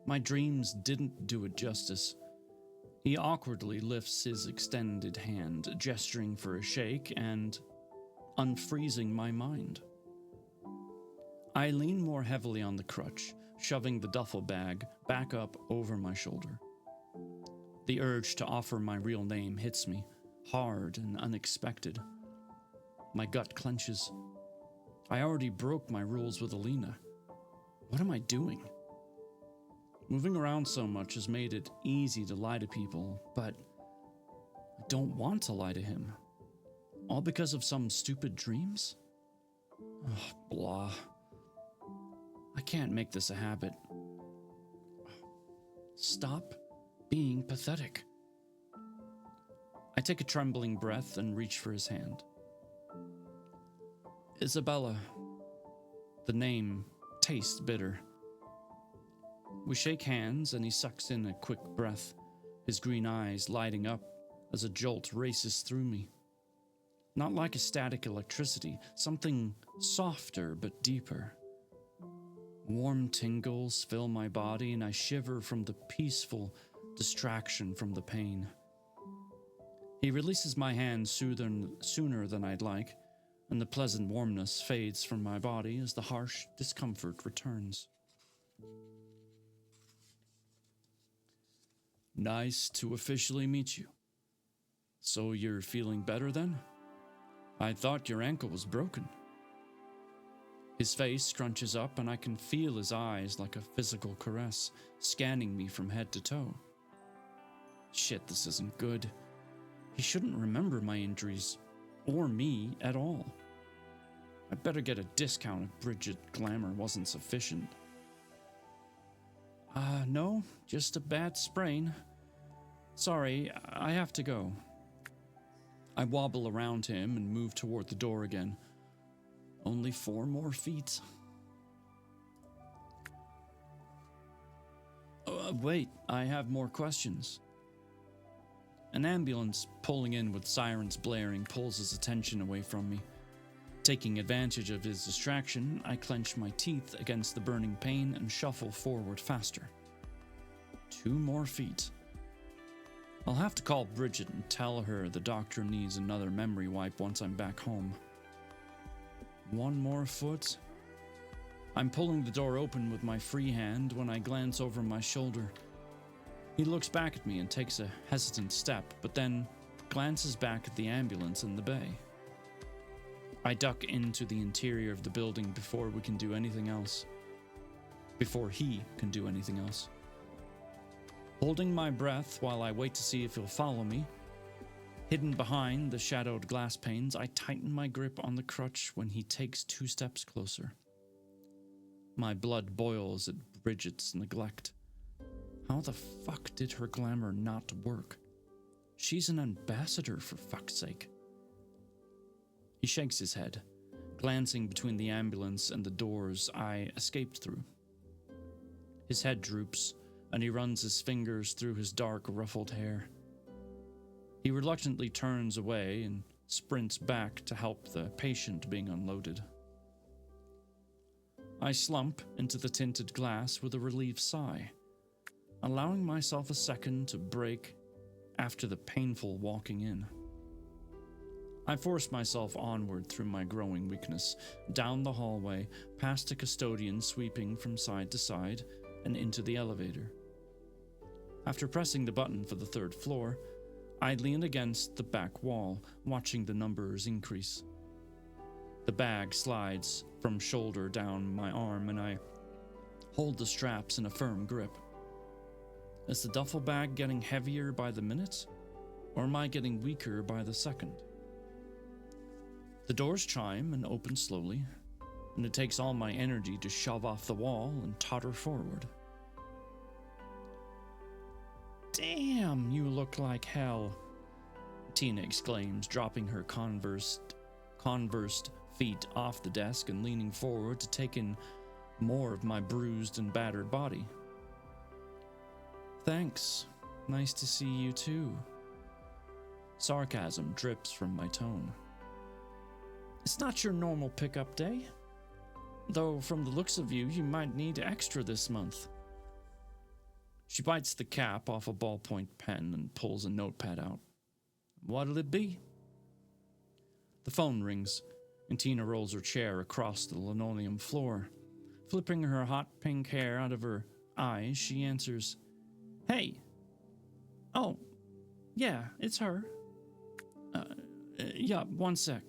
My dreams didn't do it justice. He awkwardly lifts his extended hand, gesturing for a shake and unfreezing my mind. I lean more heavily on the crutch, shoving the duffel bag back up over my shoulder. The urge to offer my real name hits me, hard and unexpected. My gut clenches. I already broke my rules with Alina. What am I doing? Moving around so much has made it easy to lie to people, but I don't want to lie to him. All because of some stupid dreams? Oh, blah. I can't make this a habit. Stop being pathetic. I take a trembling breath and reach for his hand. Isabella. The name tastes bitter. We shake hands and he sucks in a quick breath, his green eyes lighting up as a jolt races through me. Not like a static electricity, something softer but deeper. Warm tingles fill my body and I shiver from the peaceful distraction from the pain. He releases my hand sooner than I'd like, and the pleasant warmness fades from my body as the harsh discomfort returns. Nice to officially meet you. So you're feeling better then? I thought your ankle was broken. His face scrunches up and I can feel his eyes like a physical caress, scanning me from head to toe. Shit, this isn't good. He shouldn't remember my injuries, or me at all. I better get a discount if Bridget glamour wasn't sufficient. No, just a bad sprain. Sorry, I have to go. I wobble around him and move toward the door again. Only 4 more feet. Wait, I have more questions. An ambulance pulling in with sirens blaring pulls his attention away from me. Taking advantage of his distraction, I clench my teeth against the burning pain and shuffle forward faster. 2 more feet. I'll have to call Bridget and tell her the doctor needs another memory wipe once I'm back home. 1 more foot. I'm pulling the door open with my free hand when I glance over my shoulder. He looks back at me and takes a hesitant step, but then glances back at the ambulance in the bay. I duck into the interior of the building before we can do anything else. Before he can do anything else. Holding my breath while I wait to see if he'll follow me, hidden behind the shadowed glass panes, I tighten my grip on the crutch when he takes 2 steps closer. My blood boils at Bridget's neglect. How the fuck did her glamour not work? She's an ambassador, for fuck's sake. He shakes his head, glancing between the ambulance and the doors I escaped through. His head droops, and he runs his fingers through his dark, ruffled hair. He reluctantly turns away and sprints back to help the patient being unloaded. I slump into the tinted glass with a relieved sigh, allowing myself a second to break after the painful walking in. I force myself onward through my growing weakness, down the hallway, past a custodian sweeping from side to side, and into the elevator. After pressing the button for the 3rd floor, I lean against the back wall, watching the numbers increase. The bag slides from shoulder down my arm, and I hold the straps in a firm grip. Is the duffel bag getting heavier by the minute, or am I getting weaker by the second? The doors chime and open slowly, and it takes all my energy to shove off the wall and totter forward. Damn, you look like hell, Tina exclaims, dropping her conversed feet off the desk and leaning forward to take in more of my bruised and battered body. Thanks. Nice to see you too. Sarcasm drips from my tone. It's not your normal pickup day, though from the looks of you, you might need extra this month. She bites the cap off a ballpoint pen and pulls a notepad out. What'll it be? The phone rings, and Tina rolls her chair across the linoleum floor. Flipping her hot pink hair out of her eyes, she answers, Hey. Oh, yeah, it's her. Yeah, 1 sec.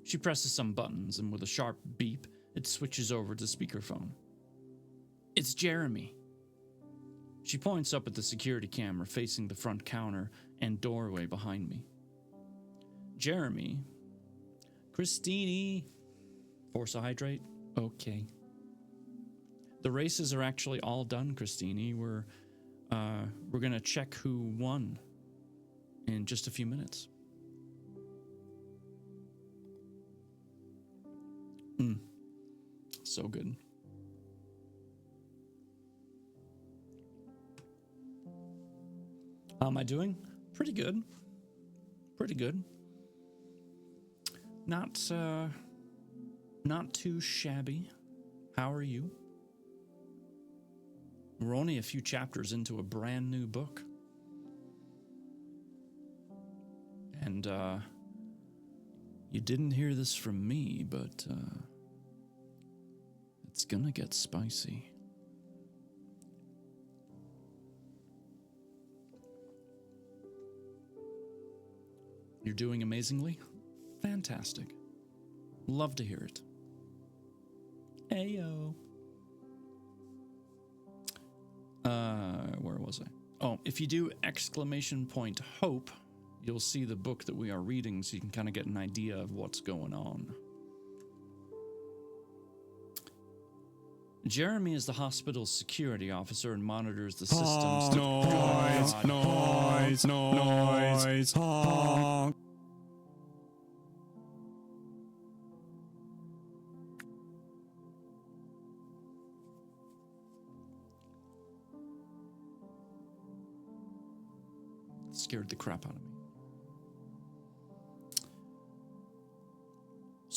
She presses some buttons, and with a sharp beep, it switches over to speakerphone. It's Jeremy. She points up at the security camera facing the front counter and doorway behind me. Jeremy. Christine. Force a hydrate? Okay. The races are actually all done, Christine. We're gonna check who won in just a few minutes. So good. How am I doing? Pretty good. Pretty good. Not too shabby. How are you? We're only a few chapters into a brand new book. And you didn't hear this from me, but it's gonna get spicy. You're doing amazingly? Fantastic. Love to hear it. Ayo. Where was I? Oh, if you do ! Hope, you'll see the book that we are reading so you can kind of get an idea of what's going on. Jeremy is the hospital's security officer and monitors the systems. Noise. Honk. Scared the crap out of me.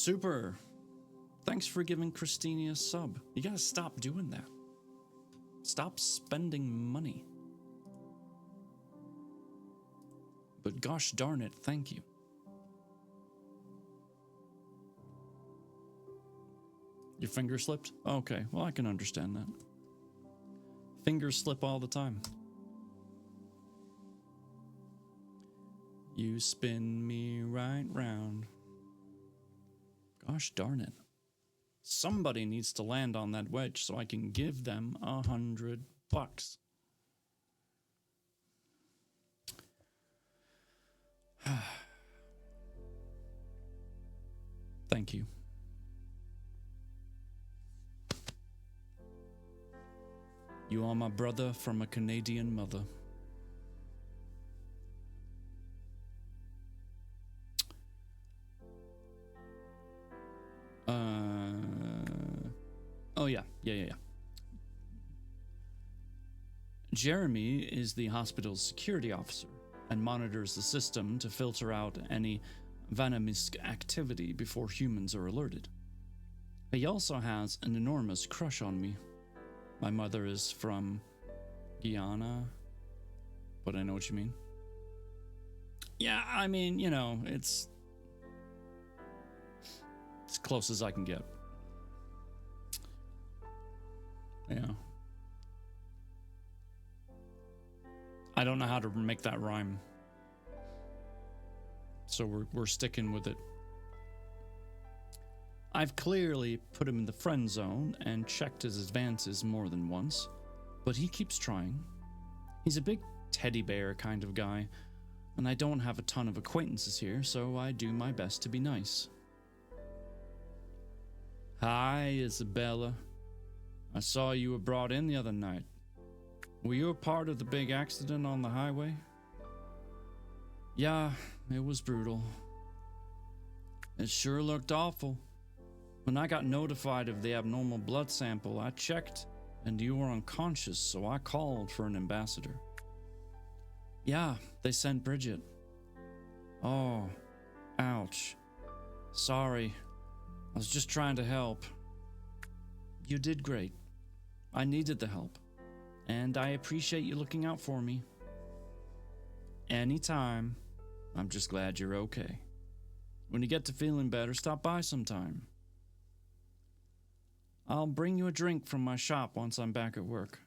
Super. Thanks for giving Christine a sub. You gotta stop doing that. Stop spending money. But gosh darn it, thank you. Your finger slipped? Okay, well, I can understand that. Fingers slip all the time. You spin me right round. Gosh darn it. Somebody needs to land on that wedge so I can give them $100. Thank you. You are my brother from a Canadian mother. Oh yeah. Jeremy is the hospital's security officer and monitors the system to filter out any Vanamisk activity before humans are alerted. He also has an enormous crush on me. My mother is from Guyana, but I know what you mean. Yeah, I mean, you know, it's as close as I can get. Yeah. I don't know how to make that rhyme. So we're sticking with it. I've clearly put him in the friend zone and checked his advances more than once, but he keeps trying. He's a big teddy bear kind of guy, and I don't have a ton of acquaintances here, so I do my best to be nice. Hi, Isabella. I saw you were brought in the other night. Were you a part of the big accident on the highway? Yeah, it was brutal. It sure looked awful. When I got notified of the abnormal blood sample, I checked, and you were unconscious, so I called for an ambassador. Yeah, they sent Bridget. Oh, ouch. Sorry. I was just trying to help. You did great. I needed the help, and I appreciate you looking out for me. Anytime. I'm just glad you're okay. When you get to feeling better, stop by sometime. I'll bring you a drink from my shop once I'm back at work.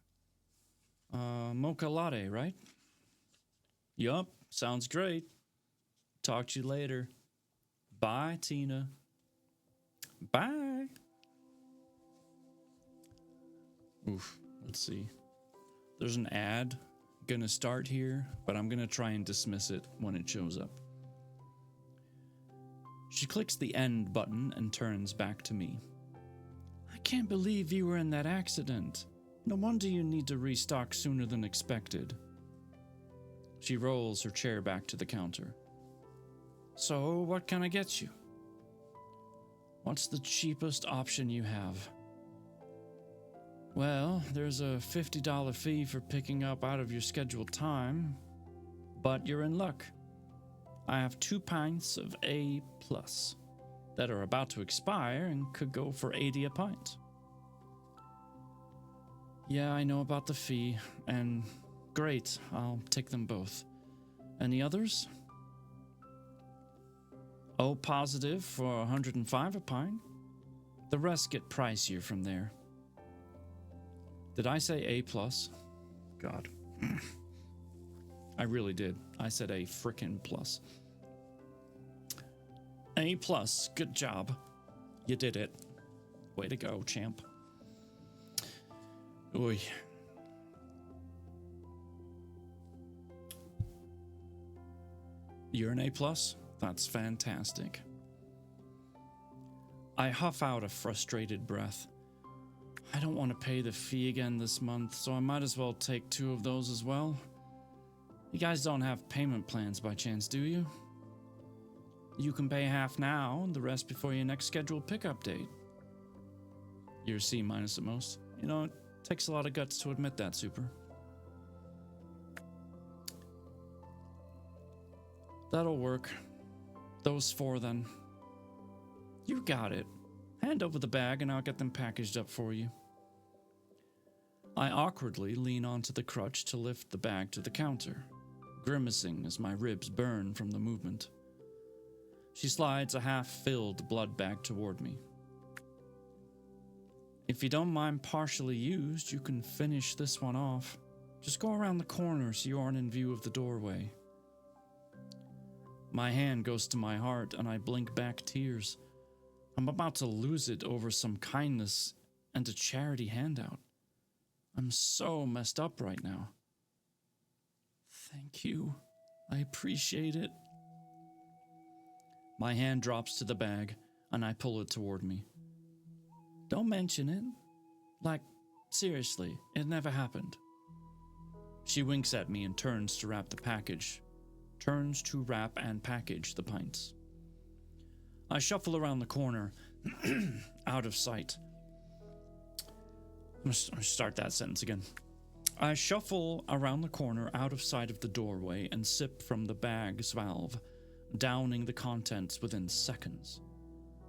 Mocha latte, right? Yup, sounds great. Talk to you later. Bye, Tina. Bye. Oof, let's see. There's an ad gonna start here, but I'm gonna try and dismiss it when it shows up. She clicks the end button and turns back to me. I can't believe you were in that accident. No wonder you need to restock sooner than expected. She rolls her chair back to the counter. So, what can I get you? What's the cheapest option you have? Well, there's a $50 fee for picking up out of your scheduled time, but you're in luck. I have 2 pints of A+ that are about to expire and could go for $80 a pint. Yeah, I know about the fee, and great, I'll take them both. Any others? O positive for $105 a pint. The rest get pricier from there. Did I say A+? God. I really did. I said A frickin' plus. A+, good job. You did it. Way to go, champ. Oy. You're an A+? That's fantastic. I huff out a frustrated breath. I don't want to pay the fee again this month, so I might as well take 2 of those as well. You guys don't have payment plans by chance, do you? You can pay half now and the rest before your next scheduled pickup date. You're C- at most. You know, it takes a lot of guts to admit that, Super. That'll work. Those 4 then. You got it. Hand over the bag and I'll get them packaged up for you. I awkwardly lean onto the crutch to lift the bag to the counter, grimacing as my ribs burn from the movement. She slides a half-filled blood bag toward me. If you don't mind partially used, you can finish this one off. Just go around the corner so you aren't in view of the doorway. My hand goes to my heart and I blink back tears. I'm about to lose it over some kindness and a charity handout. I'm so messed up right now. Thank you. I appreciate it. My hand drops to the bag and I pull it toward me. Don't mention it. Like, seriously, it never happened. She winks at me and turns to wrap and package the pints. I shuffle around the corner, out of sight. I'm gonna start that sentence again. I shuffle around the corner out of sight of the doorway and sip from the bag's valve, downing the contents within seconds.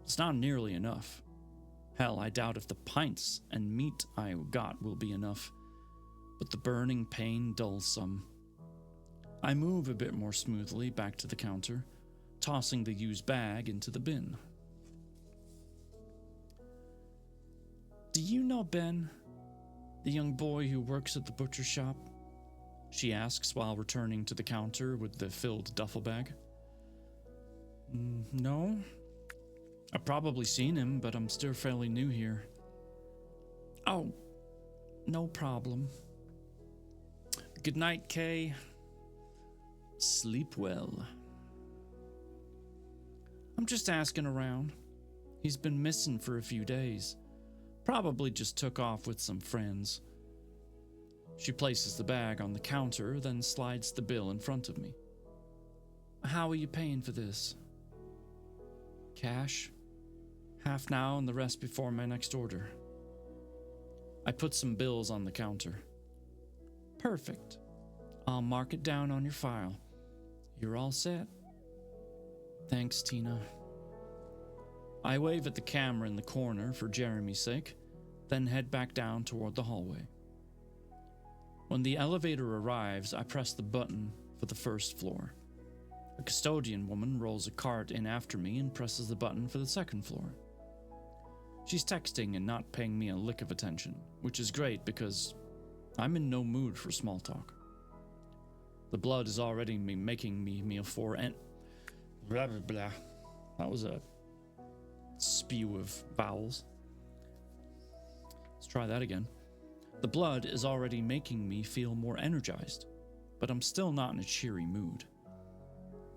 It's not nearly enough. Hell, I doubt if the pints and meat I got will be enough, but the burning pain dulls some. I move a bit more smoothly back to the counter, tossing the used bag into the bin. Do you know Ben, the young boy who works at the butcher shop? She asks while returning to the counter with the filled duffel bag. No. I've probably seen him, but I'm still fairly new here. Oh, no problem. Good night, Kay. Sleep well. I'm just asking around. He's been missing for a few days. Probably just took off with some friends. She places the bag on the counter, then slides the bill in front of me. How are you paying for this? Cash? Half now and the rest before my next order. I put some bills on the counter. Perfect. I'll mark it down on your file. You're all set. Thanks, Tina. I wave at the camera in the corner for Jeremy's sake, then head back down toward the hallway. When the elevator arrives, I press the button for the first floor. A custodian woman rolls a cart in after me and presses the button for the second floor. She's texting and not paying me a lick of attention, which is great because I'm in no mood for small talk. The blood is already making me meal for and blah blah blah. That was a spew of vowels. Let's try that again. The blood is already making me feel more energized, but I'm still not in a cheery mood.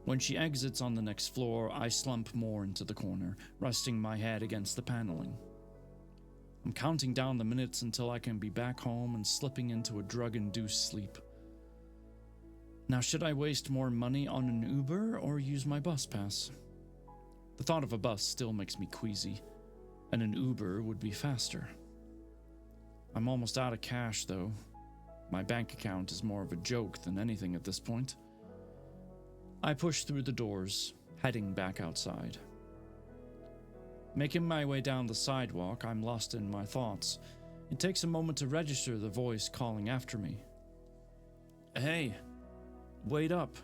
When she exits on the next floor, I slump more into the corner, resting my head against the paneling. I'm counting down the minutes until I can be back home and slipping into a drug-induced sleep. Now, should I waste more money on an Uber or use my bus pass? The thought of a bus still makes me queasy, and an Uber would be faster. I'm almost out of cash, though. My bank account is more of a joke than anything at this point. I push through the doors, heading back outside. Making my way down the sidewalk, I'm lost in my thoughts. It takes a moment to register the voice calling after me. Hey, wait up.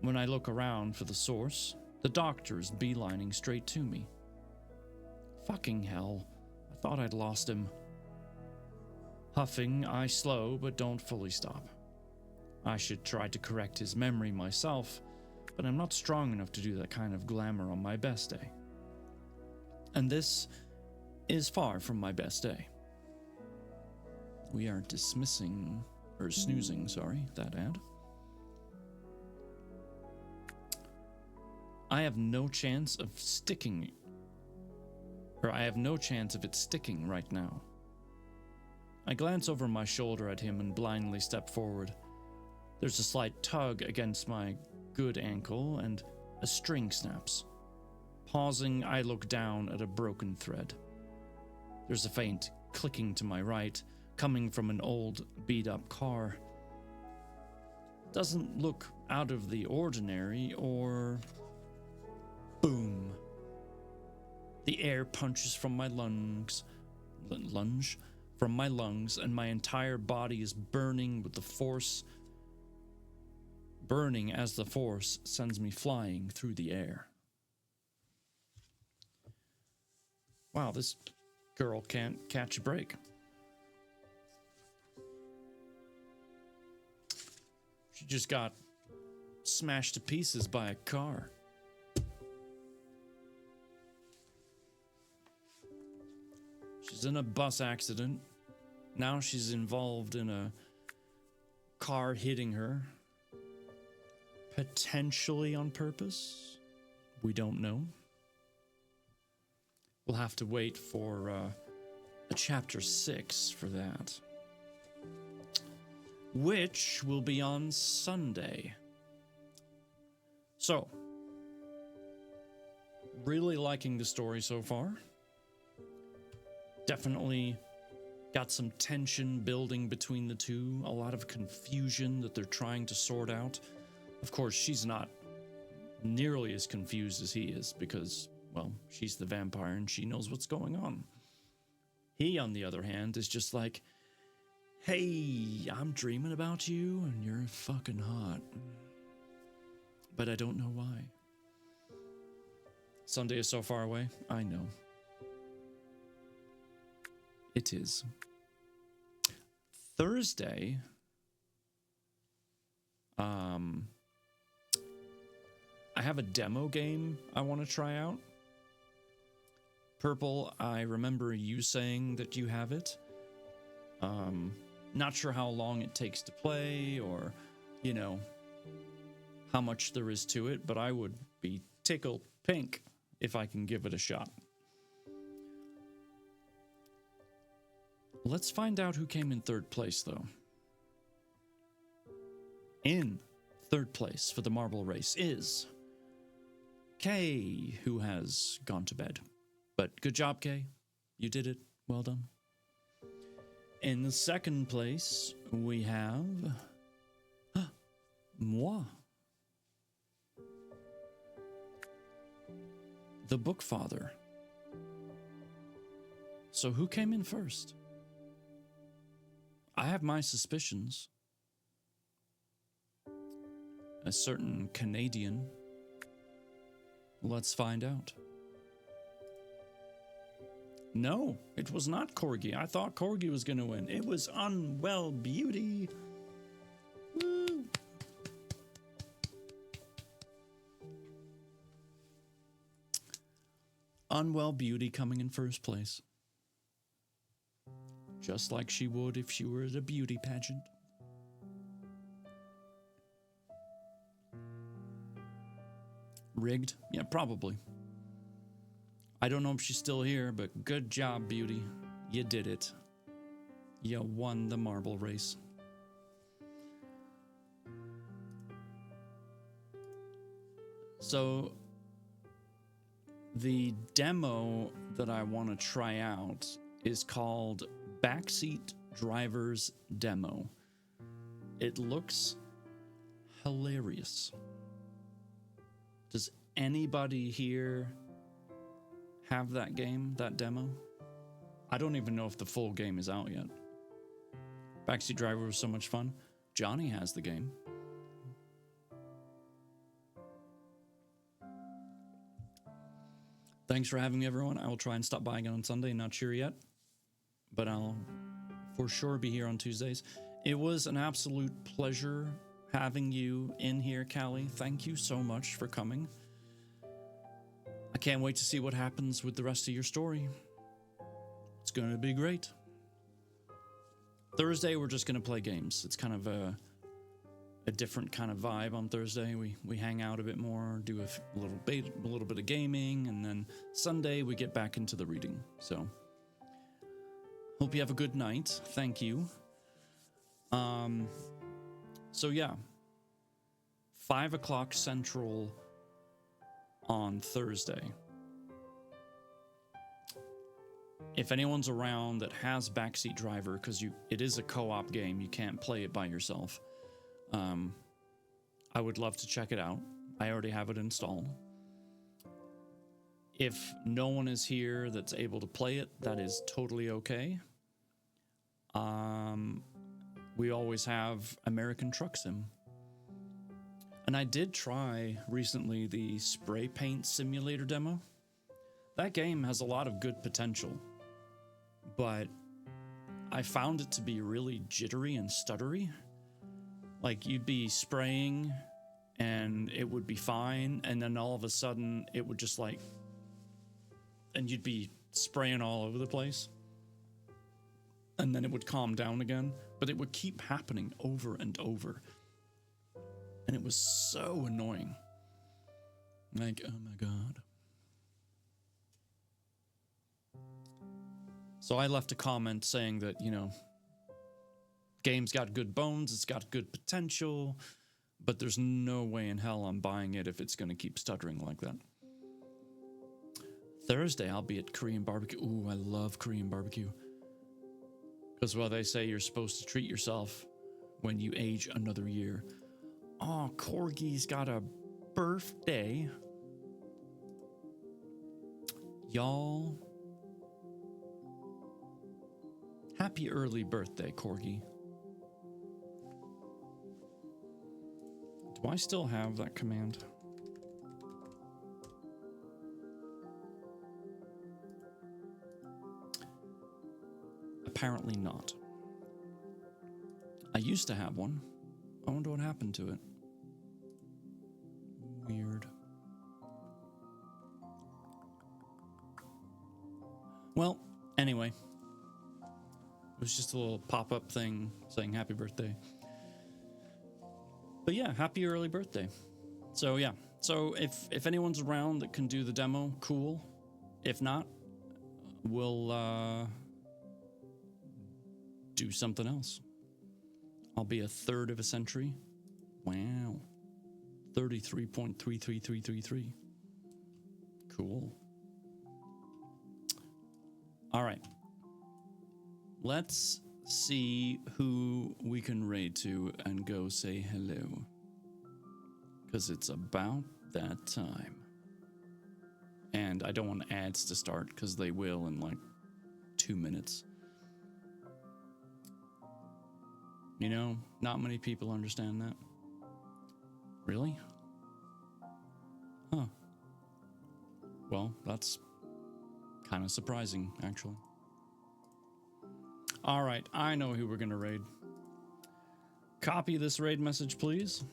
When I look around for the source, the doctor is beelining straight to me. Fucking hell, I thought I'd lost him. Huffing, I slow but don't fully stop. I should try to correct his memory myself, but I'm not strong enough to do that kind of glamour on my best day. And this is far from my best day. We are snoozing, that ad. I have no chance of it sticking right now. I glance over my shoulder at him and blindly step forward. There's a slight tug against my good ankle and a string snaps. Pausing, I look down at a broken thread. There's a faint clicking to my right, coming from an old, beat-up car. Doesn't look out of the ordinary or... Boom. The air punches from my lungs, from my lungs, and my entire body is burning with the force, burning as the force sends me flying through the air. Wow, this girl can't catch a break. She just got smashed to pieces by a car. She's in a bus accident. Now she's involved in a car hitting her. Potentially on purpose. We don't know. We'll have to wait for a chapter 6 for that. Which will be on Sunday. So, really liking the story so far. Definitely got some tension building between the two, a lot of confusion that they're trying to sort out. Of course, she's not nearly as confused as he is because, well, she's the vampire and she knows what's going on. He, on the other hand, is just like, hey, I'm dreaming about you and you're fucking hot. But I don't know why. Sunday is so far away. I know. It is. Thursday, I have a demo game I want to try out. Purple, I remember you saying that you have it. Not sure how long it takes to play or, you know, how much there is to it, but I would be tickled pink if I can give it a shot. Let's find out who came in third place, though. In third place for the marble race is Kay, who has gone to bed. But good job, Kay. You did it. Well done. In the second place, we have moi. The Bookfather. So who came in first? I have my suspicions. A certain Canadian. Let's find out. No, it was not Corgi. I thought Corgi was going to win. It was Unwell Beauty. Woo. Unwell Beauty coming in first place. Just like she would if she were at a beauty pageant. Rigged? Yeah, probably. I don't know if she's still here, but good job, Beauty. You did it. You won the marble race. So, the demo that I want to try out is called Backseat Driver's Demo. It looks hilarious. Does anybody here have that game, that demo? I don't even know if the full game is out yet. Backseat Driver was so much fun. Johnny has the game. Thanks for having me, everyone. I will try and stop by again on Sunday. Not sure yet, but I'll for sure be here on Tuesdays. It was an absolute pleasure having you in here, Callie. Thank you so much for coming. I can't wait to see what happens with the rest of your story. It's going to be great. Thursday, we're just going to play games. It's kind of a different kind of vibe on Thursday. We hang out a bit more, do a little bit of gaming, and then Sunday we get back into the reading. So, hope you have a good night. Thank you. So yeah, 5 o'clock Central on Thursday. If anyone's around that has Backseat Driver, because it is a co-op game, you can't play it by yourself. I would love to check it out. I already have it installed. If no one is here that's able to play it, that is totally okay. We always have American Truck Sim. And I did try recently the Spray Paint Simulator demo. That game has a lot of good potential, but I found it to be really jittery and stuttery. Like, you'd be spraying and it would be fine, and then all of a sudden it would just like, and you'd be spraying all over the place, and then it would calm down again, but it would keep happening over and over. And it was so annoying. Like, oh my God. So I left a comment saying that, you know, game's got good bones, it's got good potential, but there's no way in hell I'm buying it if it's going to keep stuttering like that. Thursday, I'll be at Korean barbecue. Ooh, I love Korean barbecue. Because, well, they say you're supposed to treat yourself when you age another year. Oh, Corgi's got a birthday. Y'all. Happy early birthday, Corgi. Do I still have that command? Apparently not. I used to have one. I wonder what happened to it. Weird. Well, anyway. It was just a little pop-up thing saying happy birthday. But yeah, happy early birthday. So yeah. So if anyone's around that can do the demo, cool. If not, we'll do something else. I'll be a third of a century. Wow. 33.33333. Cool. All right. Let's see who we can raid to and go say hello. Because it's about that time. And I don't want ads to start because they will in like 2 minutes. You know, not many people understand that. Really? Huh. Well, that's kind of surprising, actually. All right, I know who we're going to raid. Copy this raid message, please.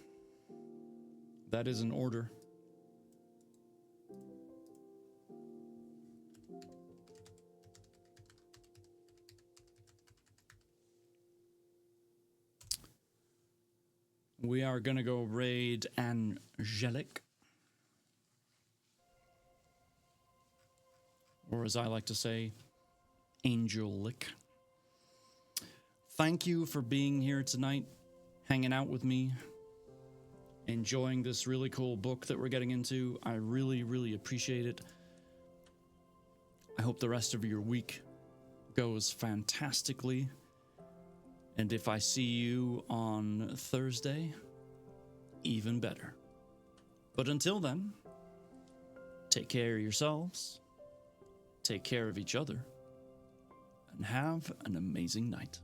That is an order. We are going to go raid Angelic. Or as I like to say, Angelic. Thank you for being here tonight, hanging out with me, enjoying this really cool book that we're getting into. I really, really appreciate it. I hope the rest of your week goes fantastically. And if I see you on Thursday, even better. But until then, take care of yourselves, take care of each other, and have an amazing night.